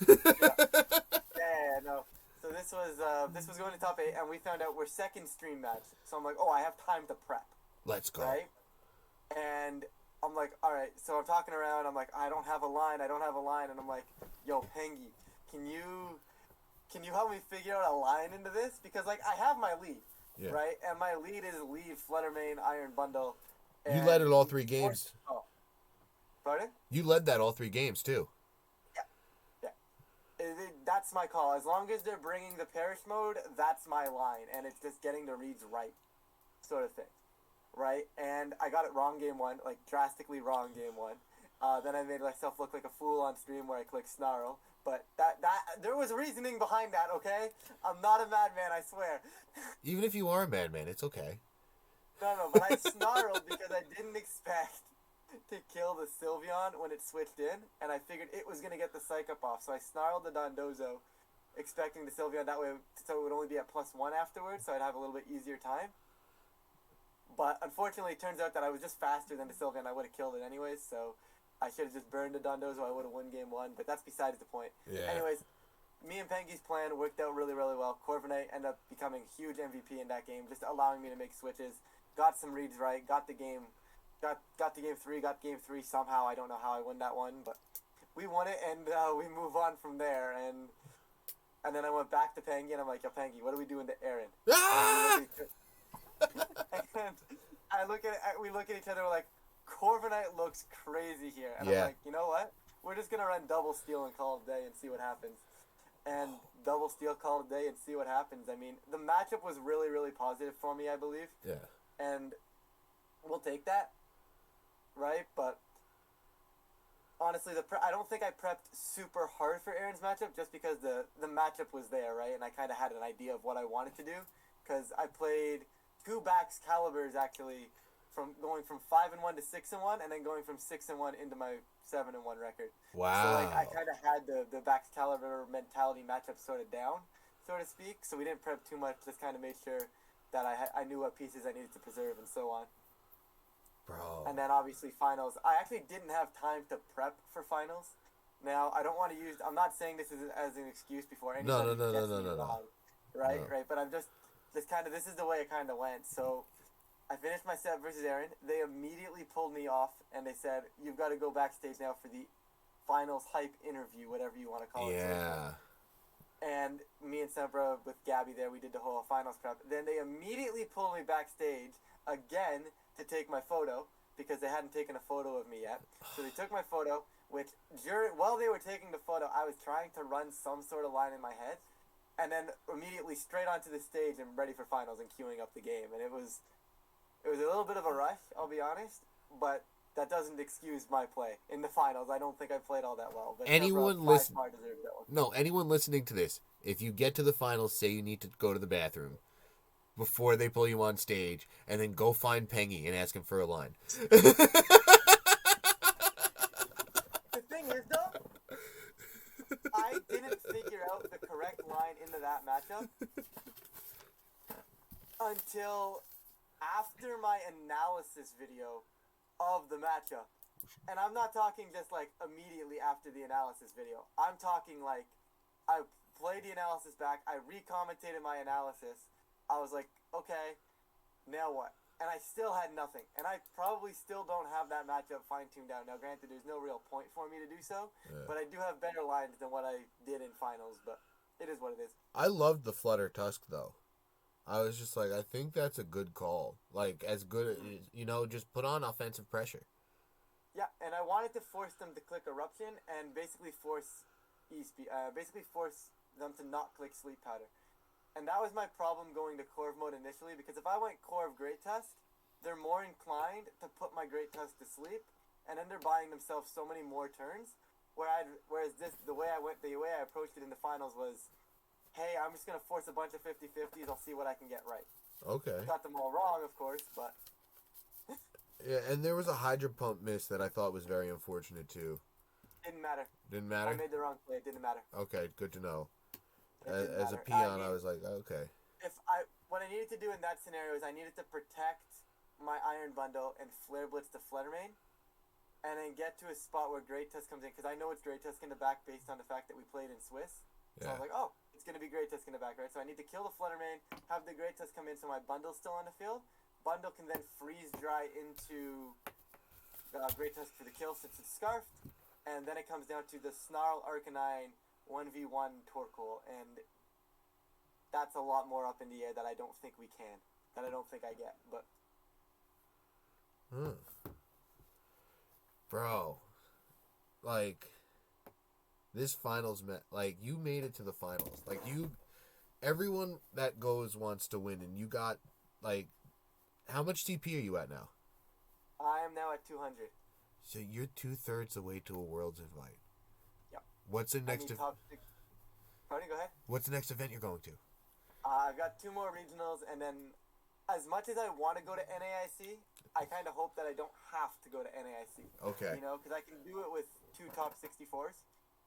Yeah, no. So this was going to top 8, and we found out we're second stream match. So I'm like, oh, I have time to prep, Let's go. right? And I'm like, all right. So I'm talking around. I'm like, I don't have a line. And I'm like, yo, Pengy, can you help me figure out a line into this? Because like I have my lead, Yeah. right? And my lead is Leave, Fluttermane, Iron Bundle. You and- led it all 3 games. Oh, pardon? You led that all 3 games, too. That's my call. As long as they're bringing the parish mode, that's my line, and it's just getting the reads right, sort of thing, right? And I got it wrong game 1, like drastically wrong game 1. Then I made myself look like a fool on stream where I clicked snarl, but that there was reasoning behind that. Okay, I'm not a madman, I swear. Even if you are a madman, it's okay. No, but I snarled because I didn't expect to kill the Sylveon when it switched in, and I figured it was going to get the Psych Up off, so I snarled the Dondozo, expecting the Sylveon that way, so it would only be at +1 afterwards, so I'd have a little bit easier time. But unfortunately, it turns out that I was just faster than the Sylveon, I would have killed it anyways, so I should have just burned the Dondozo, I would have won game 1, but that's besides the point. Yeah. Anyways, me and Pengy's plan worked out really, really well. Corviknight ended up becoming a huge MVP in that game, just allowing me to make switches, got some reads right, got to game 3 somehow. I don't know how I won that one, but we won it, and we move on from there. And then I went back to Pengy, and I'm like, yo, Pengy, what are we doing to Aaron? Ah! And we look at each other, we're like, Corviknight looks crazy here. And Yeah. I'm like, you know what? We're just going to run double steal and call it a day and see what happens. And double steal, call it a day, and see what happens. I mean, the matchup was really, really positive for me, I believe. Yeah. And we'll take that. Right, but honestly, I don't think I prepped super hard for Aaron's matchup just because the matchup was there, right? And I kind of had an idea of what I wanted to do because I played 2 backs calibers actually, from going from 5-1 to 6-1, and then going from 6-1 into my 7-1 record. Wow. So like I kind of had the backs caliber mentality matchup sort of down, so to speak. So we didn't prep too much, just kind of made sure that I knew what pieces I needed to preserve and so on. Bro. And then obviously finals. I actually didn't have time to prep for finals. Now I don't want to use. I'm not saying this is as an excuse before anybody. No. Right, No. right. But I'm just kind of. This is the way it kind of went. So I finished my set versus Aaron. They immediately pulled me off, and they said, "You've got to go backstage now for the finals hype interview, whatever you want to call it." Yeah. And me and Sempra with Gabby there, we did the whole finals prep. Then they immediately pulled me backstage again to take my photo because they hadn't taken a photo of me yet. So they took my photo, which while they were taking the photo, I was trying to run some sort of line in my head, and then immediately straight onto the stage and ready for finals and queuing up the game. And it was a little bit of a rush, I'll be honest, but that doesn't excuse my play in the finals. I don't think I played all that well. But Anyone Sempra by listen- far deserved that one. No, anyone listening to this, if you get to the finals, say you need to go to the bathroom before they pull you on stage, and then go find Pengy and ask him for a line. The thing is, though, I didn't figure out the correct line into that matchup until after my analysis video of the matchup. And I'm not talking just like immediately after the analysis video. I'm talking like I played the analysis back, I re-commentated my analysis. I was like, okay, now what? and I still had nothing. And I probably still don't have that matchup fine-tuned out. Now, granted, there's no real point for me to do so, but I do have better lines than what I did in finals, but it is what it is. I loved the Flutter Tusk, though. I was just like, I think that's a good call. Like, as good, just put on offensive pressure. Yeah, and I wanted to force them to click Eruption and basically force them to not click Sleep Powder. And that was my problem going to Corv mode initially, because if I went Corv Great Tusk, they're more inclined to put my Great Tusk to sleep, and then they're buying themselves so many more turns. Whereas the way I approached it in the finals was, hey, I'm just going to force a bunch of 50-50s, I'll see what I can get right. Okay. Got them all wrong, of course, but... Yeah, and there was a Hydro Pump miss that I thought was very unfortunate, too. Didn't matter. Didn't matter? I made the wrong play, it didn't matter. Okay, good to know. As a peon, I was like, okay. What I needed to do in that scenario is I needed to protect my Iron Bundle and Flare Blitz the Fluttermane, and then get to a spot where Great Tusk comes in, because I know it's Great Tusk in the back based on the fact that we played in Swiss. So I was like, oh, it's going to be Great Tusk in the back, right? So I need to kill the Fluttermane, have the Great Tusk come in so my Bundle's still on the field. Bundle can then freeze dry into Great Tusk for the kill since it's Scarfed, and then it comes down to the Snarl Arcanine 1v1 Torkoal, and that's a lot more up in the air that I don't think we can, that I don't think I get, but... Bro, like, this finals you made it to the finals. Like, everyone that goes wants to win, and you got, like, how much CP are you at now? I am now at 200. So you're 2/3 away to a Worlds invite. Yep. What's the next Pardon, go ahead. What's the next event you're going to? I've got 2 more regionals, and then as much as I want to go to NAIC, I kind of hope that I don't have to go to NAIC. Okay. You know, because I can do it with 2 top 64s.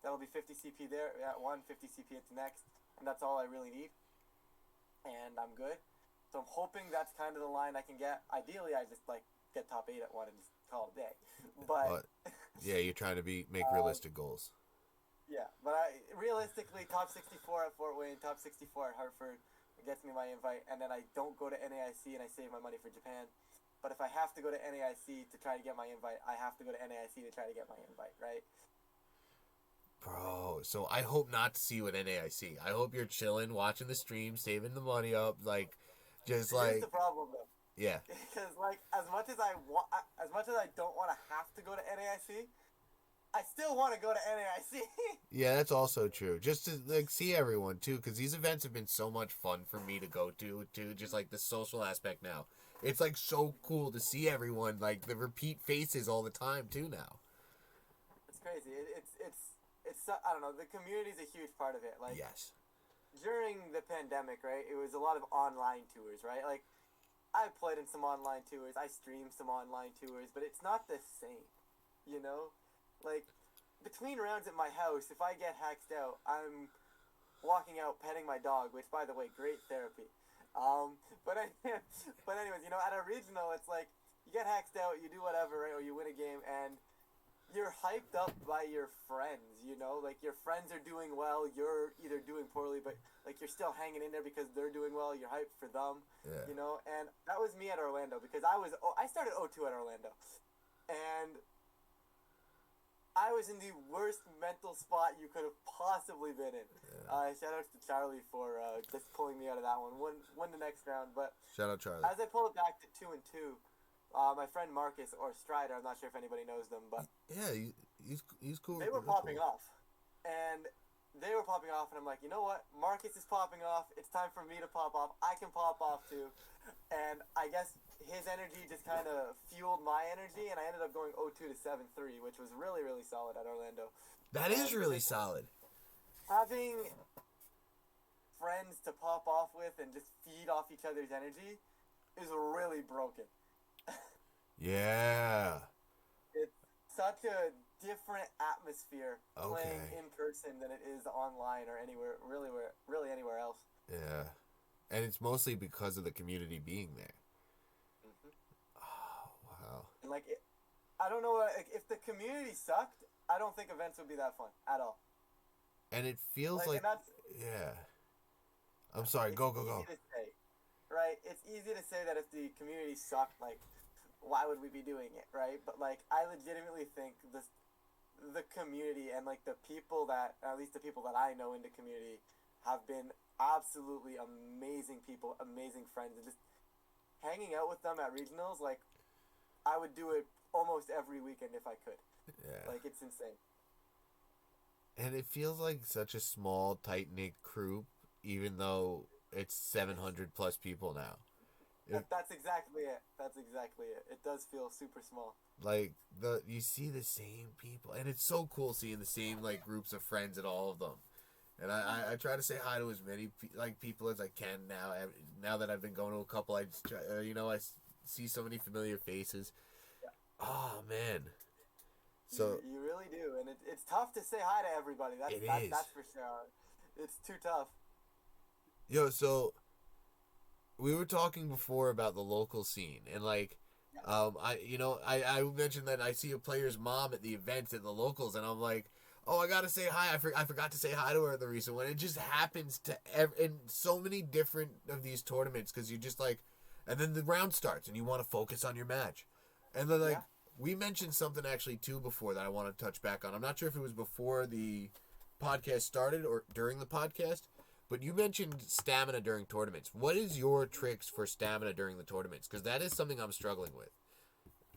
That'll be 50 CP there at one, 50 CP at the next, and that's all I really need. And I'm good. So I'm hoping that's kind of the line I can get. Ideally, I just get top 8 at one and just call it a day. But yeah, you're trying to make realistic goals. Yeah, but realistically, top 64 at Fort Wayne, top 64 at Hartford gets me my invite, and then I don't go to NAIC and I save my money for Japan. But if I have to go to NAIC to try to get my invite, I have to go to NAIC to try to get my invite, right? Bro, so I hope not to see you at NAIC. I hope you're chilling, watching the stream, saving the money up, Here's the problem, though. Yeah. Because as much as I don't want to have to go to NAIC, I still want to go to NAIC. Yeah, that's also true. Just to see everyone too, because these events have been so much fun for me to go to too. Just the social aspect now, it's so cool to see everyone, the repeat faces all the time too now. It's crazy. It's I don't know. The community is a huge part of it. Yes. During the pandemic, right? It was a lot of online tours, right? I played in some online tours. I streamed some online tours, but it's not the same, you know. Between rounds at my house, if I get hacked out, I'm walking out petting my dog, which, by the way, great therapy. But anyways, at a regional, it's you get hacked out, you do whatever, right, or you win a game, and you're hyped up by your friends, your friends are doing well, you're either doing poorly, but, you're still hanging in there because they're doing well, you're hyped for them, and that was me at Orlando, because I started 0-2 at Orlando, and I was in the worst mental spot you could have possibly been in. Yeah. Shout out to Charlie for just pulling me out of that one. Won the next round, but shout out Charlie. As I pulled it back to 2-2, my friend Marcus or Strider, I'm not sure if anybody knows them, but yeah, he's cool. They were popping off, and I'm like, you know what? Marcus is popping off. It's time for me to pop off. I can pop off too, and I guess his energy just kind of fueled my energy, and I ended up going 0-2 to 7-3, which was really, really solid at Orlando. That is really solid. Having friends to pop off with and just feed off each other's energy is really broken. Yeah. It's such a different atmosphere playing in person than it is online or anywhere, really anywhere else. Yeah. And it's mostly because of the community being there. Wow. And I don't know if the community sucked, I don't think events would be that fun at all. And it feels yeah. I'm sorry. Go. Easy to say, right? it's easy to say that if the community sucked, like, why would we be doing it, right? But, like, I legitimately think the community and, like, the people that, at least the people that I know in the community, have been absolutely amazing people, amazing friends, and just hanging out with them at regionals, like, I would do it almost every weekend if I could. Yeah. Like, it's insane. And it feels like such a small, tight-knit group, even though it's 700 plus people now. That's exactly it. That's exactly it. It does feel super small. Like, you see the same people, and it's so cool seeing the same, like, groups of friends at all of them. And I try to say hi to as many people as I can now. Now that I've been going to a couple, I just try, I see so many familiar faces. Yeah. Oh man! So you really do, and it's tough to say hi to everybody. That's for sure. It's too tough. Yo, so we were talking before about the local scene, and like, I mentioned that I see a player's mom at the events at the locals, and I'm like, oh, I gotta say hi. I forgot to say hi to her at the recent one. It just happens to in so many different of these tournaments because you just like, and then the round starts and you want to focus on your match, and then like we mentioned something actually too before that I want to touch back on. I'm not sure if it was before the podcast started or during the podcast, but you mentioned stamina during tournaments. What is your tricks for stamina during the tournaments? Because that is something I'm struggling with.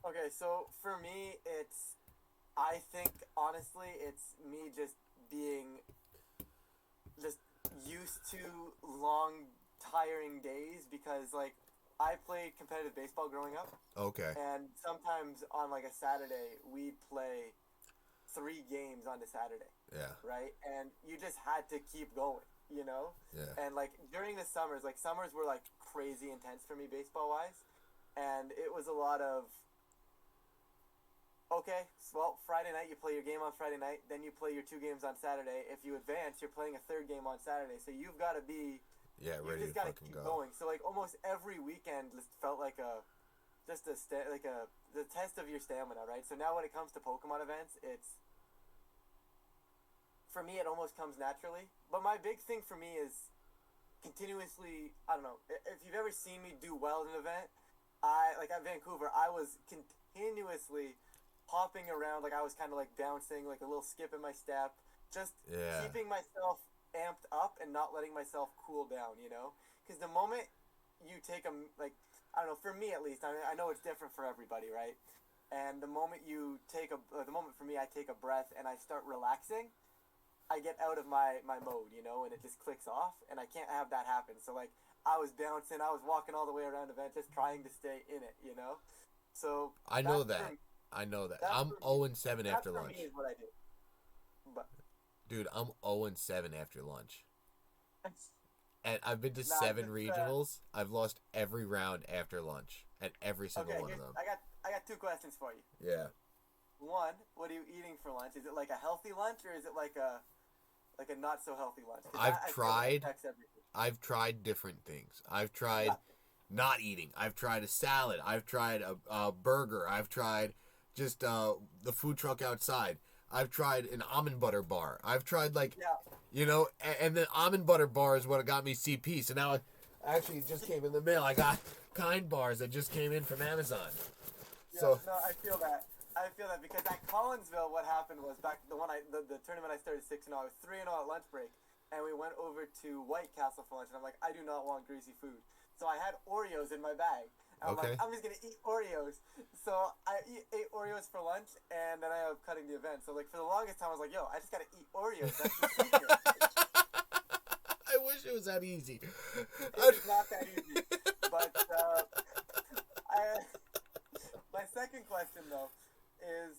Okay, so for me, I think, honestly, it's me just being used to long, tiring days because, like, I played competitive baseball growing up. Okay. And sometimes on, like, a Saturday, we'd play 3 games on the Saturday. Yeah. Right? And you just had to keep going, you know? Yeah. And, like, during the summers, like, summers were, like, crazy intense for me baseball-wise. And it was a lot of, okay, well, Friday night, you play your game on Friday night, then you play your 2 games on Saturday. If you advance, you're playing a 3rd game on Saturday. So you've got to be, ready you just to got to fucking keep go. going. So, like, almost every weekend just felt like the test of your stamina, right? So now when it comes to Pokemon events, for me, it almost comes naturally. But my big thing for me is continuously, I don't know, if you've ever seen me do well in an event, like at Vancouver, I was continuously hopping around, like I was kind of like bouncing, like a little skip in my step, just keeping myself amped up and not letting myself cool down, you know? Because the moment you take I don't know, for me at least, I know it's different for everybody, right? And the moment for me, I take a breath and I start relaxing, I get out of my mode, you know, and it just clicks off, and I can't have that happen. So, like, I was bouncing, I was walking all the way around the event, just trying to stay in it, you know? So, I know that. I'm 0-7 after lunch. That for me is what I do. But, dude, I'm 0-7 after lunch. And I've been to 7 regionals. I've lost every round after lunch at every single one of them. I got 2 questions for you. Yeah. One, what are you eating for lunch? Is it like a healthy lunch or is it like a not so healthy lunch? I've tried different things. I've tried not eating. I've tried a salad. I've tried a burger. I've tried just the food truck outside. I've tried an almond butter bar. I've tried and the almond butter bar is what got me CP. So now it just came in the mail. I got Kind bars that just came in from Amazon. Yeah, no, I feel that because at Collinsville, what happened was back the tournament I started 6-0. I was 3-0 at lunch break, and we went over to White Castle for lunch. And I'm like, I do not want greasy food, so I had Oreos in my bag. And I'm like, I'm just gonna eat Oreos. So I ate Oreos for lunch, and then I ended up cutting the event. So like for the longest time, I was like, yo, I just gotta eat Oreos. That's the secret. I wish it was that easy. It's not that easy. But my second question though is,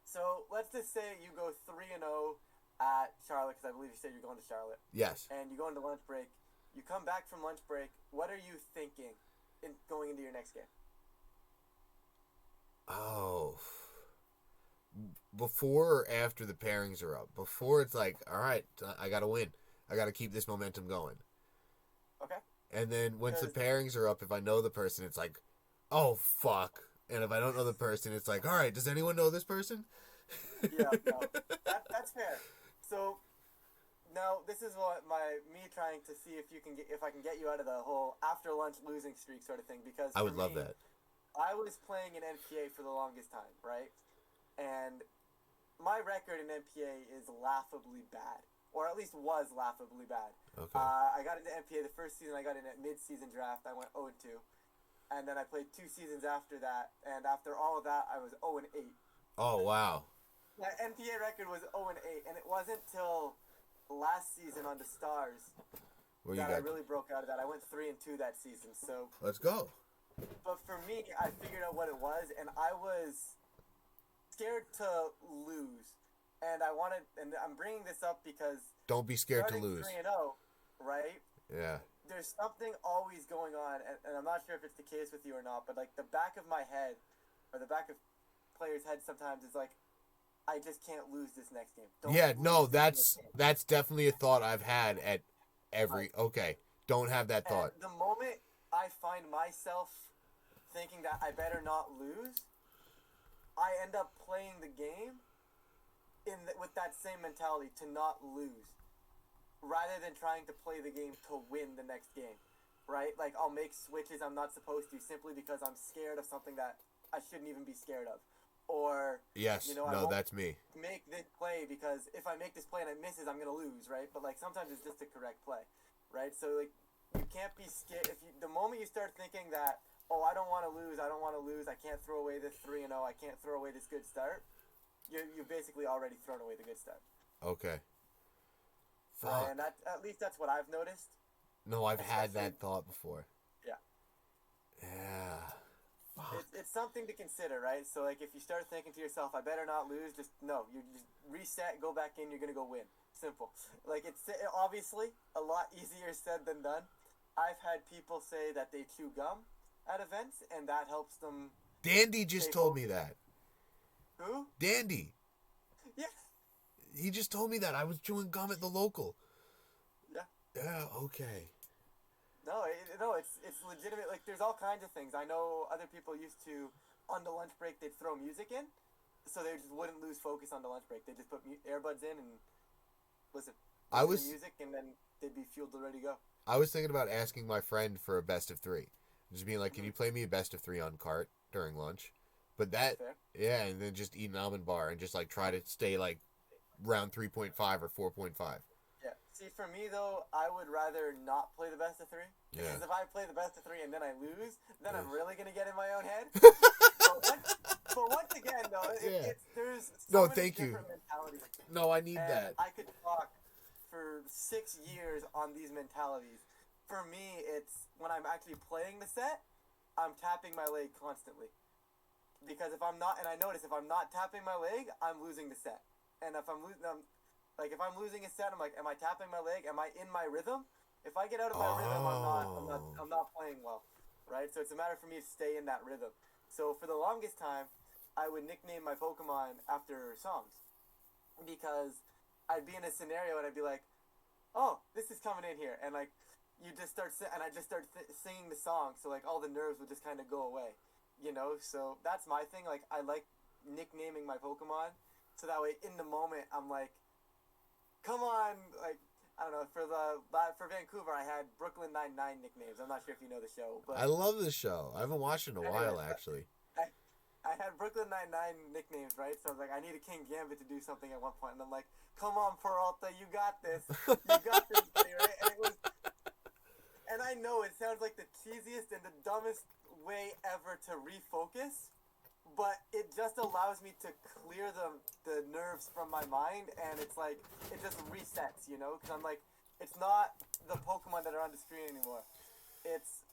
so let's just say you go 3-0 at Charlotte, because I believe you said you're going to Charlotte. Yes. And you go into lunch break. You come back from lunch break. What are you thinking going into your next game? Oh. Before or after the pairings are up? Before it's like, all right, I got to win. I got to keep this momentum going. Okay. And then once the pairings are up, if I know the person, it's like, oh, fuck. And if I don't know the person, it's like, all right, does anyone know this person? Yeah, no, that's fair. So Now, this is what me trying to see if I can get you out of the whole after lunch losing streak sort of thing, because I would for love me, that. I was playing in NPA for the longest time, right? And my record in NPA is laughably bad, or at least was laughably bad. Okay. I got into NPA the first season. I got in at mid-season draft. I went 0-2, and then I played 2 seasons after that. And after all of that, I was 0-8. Oh wow. My NPA record was 0-8, and it wasn't till last season on the Stars Where that you I got? really broke out of that. I went 3-2 that season. So, Let's go. but for me, I figured out what it was, and I was scared to lose. And I'm bringing this up because Don't be scared to starting lose. 3-0, right? Yeah. There's something always going on, and I'm not sure if it's the case with you or not, but like the back of my head, or the back of players' heads sometimes is like, I just can't lose this next game. Yeah. No, lose this next game. that's definitely a thought I've had at every. Okay. Don't have that thought. And the moment I find myself thinking that I better not lose, I end up playing the game with that same mentality to not lose, rather than trying to play the game to win the next game, right? Like I'll make switches I'm not supposed to simply because I'm scared of something that I shouldn't even be scared of, or Yes. I No, won't that's me. make this play because if I make this play and it misses, I'm gonna lose, right? But like sometimes it's just a correct play, right? So like you can't be scared the moment you start thinking that, oh, I don't want to lose, I can't throw away this 3-0, I can't throw away this good start. You've basically already thrown away the good start. Okay. Fuck. And at least that's what I've noticed. No, I've had that thought before. Yeah. Yeah. Fuck. It's something to consider, right? So like if you start thinking to yourself, I better not lose, just you just reset, go back in, you're gonna go win. Simple. Like it's obviously a lot easier said than done. I've had people say that they chew gum at events, and that helps them. Dandy just told me that. Who? Dandy. Yeah. He just told me that. I was chewing gum at the local. Yeah. Yeah, okay. No, it's legitimate. Like there's all kinds of things. I know other people used to, on the lunch break, they'd throw music in, so they just wouldn't lose focus on the lunch break. They just put earbuds in and listen to music, and then they'd be fueled to ready to go. I was thinking about asking my friend for a best of 3. Just being like, can you play me a best of 3 on cart during lunch? But that, Fair. yeah, and then just eat an almond bar and just like try to stay like round 3.5 or 4.5. Yeah. See, for me though, I would rather not play the best of 3. Yeah. Because if I play the best of 3 and then I lose, then I'm really gonna get in my own head. but once again, though, there's so many thank you. different mentalities. No, I need that. I could talk for 6 years on these mentalities. For me, it's when I'm actually playing the set, I'm tapping my leg constantly. Because if I'm not, and I notice if I'm not tapping my leg, I'm losing the set. And if I'm losing, if I'm losing a set, I'm like, am I tapping my leg? Am I in my rhythm? If I get out of my rhythm, I'm not playing well, right? So it's a matter for me to stay in that rhythm. So for the longest time, I would nickname my Pokemon after songs, because I'd be in a scenario and I'd be like, oh, this is coming in here, and like you just start and I just start singing the song, so like all the nerves would just kind of go away. So that's my thing. Like, I like nicknaming my Pokemon, so that way in the moment I'm like, come on, like, I don't know, for Vancouver I had Brooklyn Nine-Nine nicknames. I'm not sure if you know the show, but I love this show. I haven't watched it in a while, actually. I had Brooklyn Nine-Nine nicknames, right? So I was like, I need a King Gambit to do something at one point, and I'm like, come on, Peralta, you got this. You got this, buddy, right? And I know it sounds like the cheesiest and the dumbest way ever to refocus, but it just allows me to clear the nerves from my mind, and it's like it just resets, because I'm like, it's not the Pokemon that are on the screen anymore, it's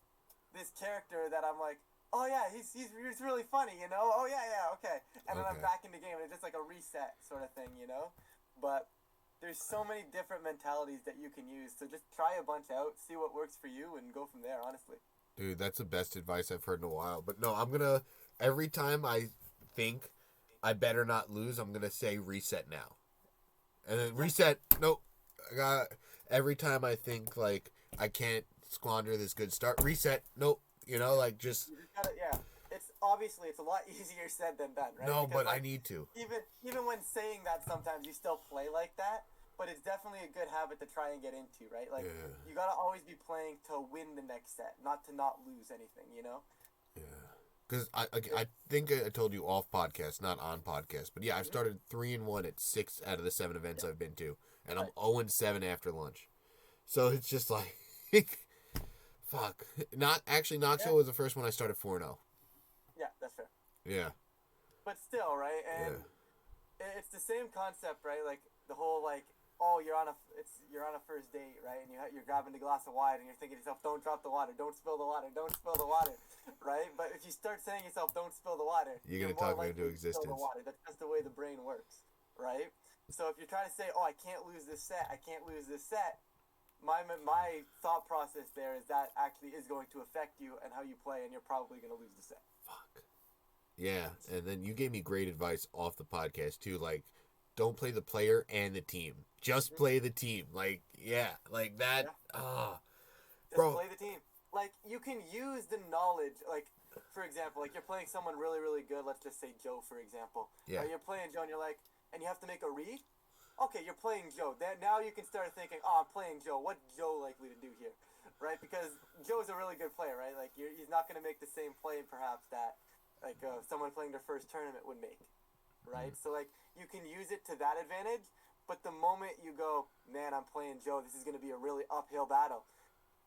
this character that I'm like, oh yeah, he's really funny, oh yeah, okay, and then I'm back in the game, and it's just like a reset sort of thing, but there's so many different mentalities that you can use, so just try a bunch out, see what works for you, and go from there, honestly. Dude, that's the best advice I've heard in a while. But no, every time I think I better not lose, I'm going to say reset now. And then reset, nope. Every time I think, like, I can't squander this good start, reset, nope. Like, just... You just gotta, yeah. It's a lot easier said than done, right? No, because, but I need to. Even when saying that, sometimes you still play like that. but it's definitely a good habit to try and get into, right? Like, Yeah. you gotta always be playing to win the next set, not to not lose anything, you know? Yeah. Because I think I told you off podcast, not on podcast, but yeah, I've started 3-1 at 6 out of the 7 events I've been to, and I'm 0-7 after lunch. So it's just like, fuck. Knoxville was the first one I started 4-0. Yeah, that's fair. Yeah. But still, right? And it's the same concept, right? Like the whole like, oh, you're on a first date, right? And you're grabbing a glass of wine, and you're thinking to yourself, don't drop the water, don't spill the water, don't spill the water, right? But if you start saying to yourself, don't spill the water, You're gonna more talk it into likely to spill existence. the water. That's just the way the brain works, right? So if you're trying to say, oh, I can't lose this set, my thought process there is that actually is going to affect you and how you play, and you're probably going to lose the set. Fuck. Yeah, and then you gave me great advice off the podcast too, like, don't play the player and the team. Just play the team. Like, yeah, like that. Just Bro. play the team. Like, you can use the knowledge, like, for example, like, you're playing someone really, really good. Let's just say Joe, for example. Yeah. You're playing Joe, and you're like, and you have to make a read? Okay, you're playing Joe. Then now you can start thinking, oh, I'm playing Joe. What's Joe likely to do here? Right? Because Joe's a really good player, right? Like, he's not going to make the same play, perhaps, that, like, someone playing their first tournament would make. Right? So, like, you can use it to that advantage, but the moment you go, man, I'm playing Joe, this is going to be a really uphill battle,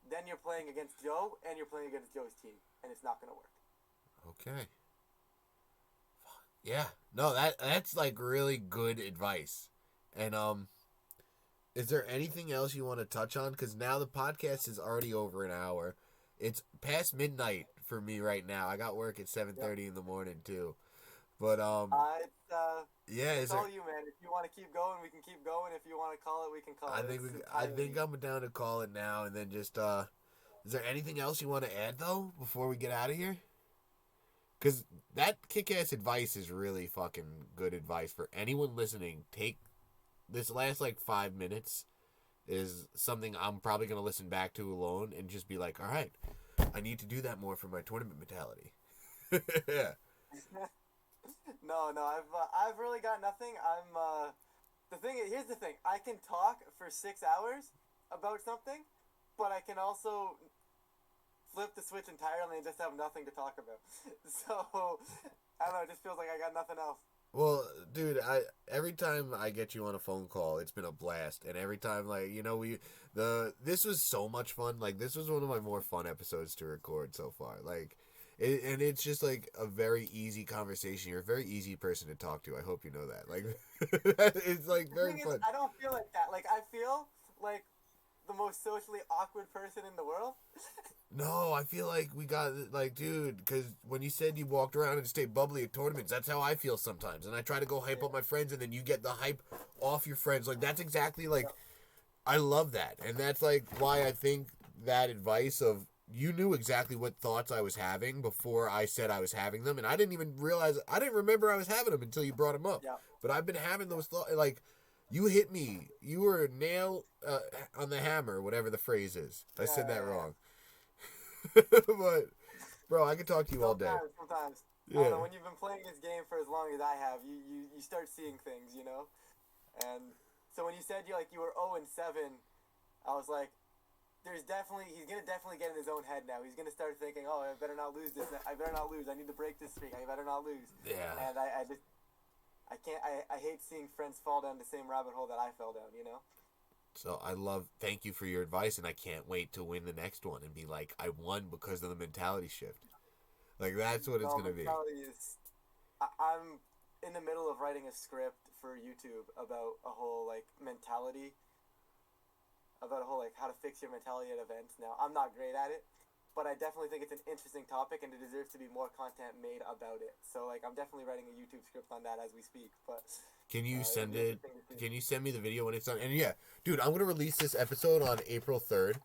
then you're playing against Joe, and you're playing against Joe's team, and it's not going to work. Okay. Yeah. No, that's like really good advice. And is there anything else you want to touch on? Because now the podcast is already over an hour. It's past midnight for me right now. I got work at 7:30 in the morning too. But It's all you, man. If you want to keep going, we can keep going. If you want to call it, we can call it. I think I'm down to call it now, and then just is there anything else you want to add though before we get out of here? Because that kick-ass advice is really fucking good advice for anyone listening. Take this last like 5 minutes is something I'm probably gonna listen back to alone and just be like, all right, I need to do that more for my tournament mentality. Yeah. No, I've really got nothing. Here's the thing. I can talk for 6 hours about something, but I can also flip the switch entirely and just have nothing to talk about. So, I don't know, it just feels like I got nothing else. Well, dude, every time I get you on a phone call, it's been a blast, and every time, like, you know, this was so much fun. Like, this was one of my more fun episodes to record so far. Like, and it's just like a very easy conversation. You're a very easy person to talk to. I hope you know that. Like, it's like very fun. I don't feel like that. Like, I feel like the most socially awkward person in the world. No, I feel like we got, like, dude, because when you said you walked around and stayed bubbly at tournaments, that's how I feel sometimes. And I try to go hype up my friends, and then you get the hype off your friends. Like, that's exactly, like, I love that. And that's, like, why I think that advice of, you knew exactly what thoughts I was having before I said I was having them. And I didn't even realize, I didn't remember I was having them until you brought them up. Yeah. But I've been having those thoughts, like, you hit me. You were a nail on the hammer, whatever the phrase is. I said that wrong. But, bro, I could talk to you all day. Sometimes. Yeah. I don't know, when you've been playing this game for as long as I have, you start seeing things, you know? And so when you said you were 0-7, I was like, he's going to definitely get in his own head now. He's going to start thinking, oh, I better not lose this. I better not lose. I need to break this streak. I better not lose. Yeah. And I hate seeing friends fall down the same rabbit hole that I fell down, you know? So thank you for your advice, and I can't wait to win the next one and be like, I won because of the mentality shift. Like, that's what it's going to be. I'm in the middle of writing a script for YouTube about a whole, like, mentality, about a whole, like, how to fix your mentality at events. Now, I'm not great at it, but I definitely think it's an interesting topic, and it deserves to be more content made about it. So, like, I'm definitely writing a YouTube script on that as we speak, but... Can you send it? Can you send me the video when it's done? And yeah, dude, I'm gonna release this episode on April 3rd,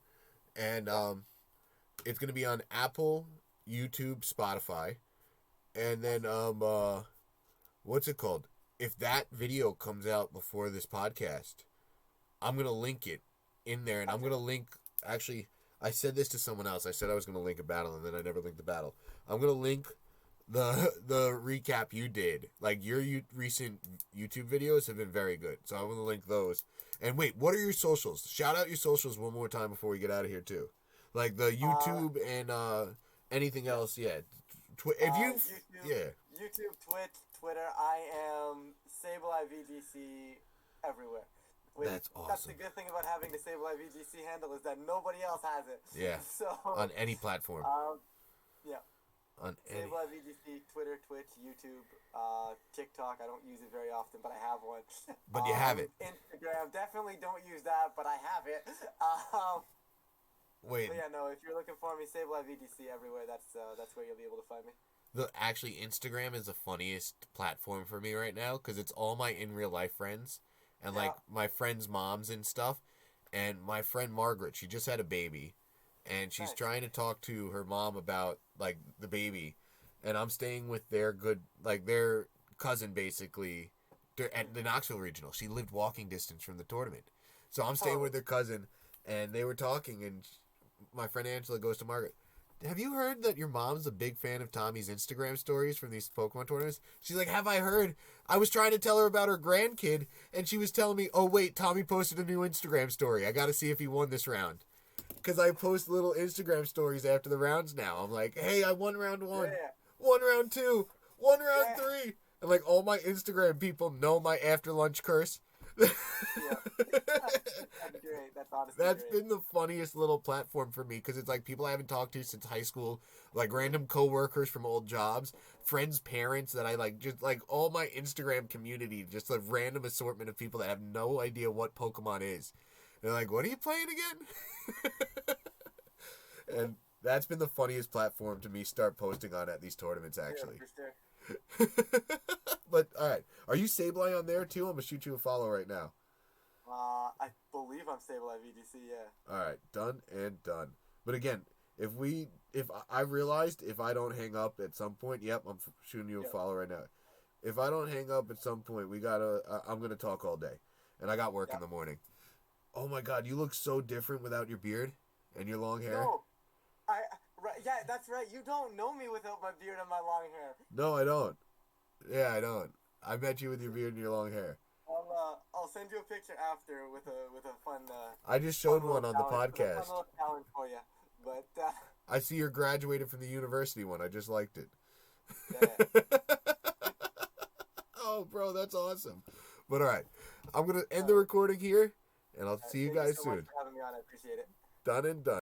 and it's gonna be on Apple, YouTube, Spotify, and then what's it called? If that video comes out before this podcast, I'm gonna link it in there, and I'm gonna link. Actually, I said this to someone else. I said I was gonna link a battle, and then I never linked the battle. I'm gonna link the recap you did. Like your recent YouTube videos have been very good. So I'm gonna link those. And wait, what are your socials? Shout out your socials one more time before we get out of here too. Like the YouTube and anything else. Yeah, if you YouTube, yeah. YouTube, Twitch, Twitter. I am SableyeVGC everywhere. That's awesome. That's the good thing about having the SableyeVGC handle is that nobody else has it. Yeah. So on any platform. Yeah. On any. SableyeVGC, Twitter, Twitch, YouTube, TikTok. I don't use it very often, but I have one. But you have it. Instagram, definitely don't use that, but I have it. Wait. But yeah, no. If you're looking for me, SableyeVGC everywhere. That's where you'll be able to find me. Actually, Instagram is the funniest platform for me right now because it's all my in real life friends and like my friends' moms and stuff. And my friend Margaret, she just had a baby, and she's trying to talk to her mom about like the baby, and I'm staying with their cousin basically at the Knoxville Regional. She lived walking distance from the tournament, so I'm staying with their cousin, and they were talking, and my friend Angela goes to Margaret, have you heard that your mom's a big fan of Tommy's Instagram stories from these Pokemon tournaments? She's like, have I heard? I was trying to tell her about her grandkid, and she was telling me, oh, wait, Tommy posted a new Instagram story. I got to see if he won this round. Because I post little Instagram stories after the rounds now. I'm like, hey, I won round 1. Won round 2. Won round 3. And, like, all my Instagram people know my after-lunch curse. That's great. That's honestly That's been the funniest little platform for me because it's like people I haven't talked to since high school, like random coworkers from old jobs, friends' parents that I like, just like all my Instagram community, just a random assortment of people that have no idea what Pokemon is. They're like, what are you playing again? And that's been the funniest platform to me start posting on at these tournaments, actually. Yeah, for sure. But, alright. Are you Sableye on there, too? I'm going to shoot you a follow right now. I believe I'm SableyeVGC, yeah. Alright. Done and done. But again, if I realized if I don't hang up at some point, yep, I'm shooting you a follow right now. If I don't hang up at some point, I'm going to talk all day. And I got work in the morning. Oh my god, you look so different without your beard and your long hair. No. Yeah, that's right. You don't know me without my beard and my long hair. No, I don't. Yeah, I don't. I met you with your beard and your long hair. I'll send you a picture after with a fun. I just showed one on the podcast. Fun little challenge for you, but. I see you're graduated from the university one. I just liked it. Yeah. Oh, bro, that's awesome. But all right, I'm gonna end the recording here, and I'll see you guys Thank you so soon. much for having me on. I appreciate it. Done and done.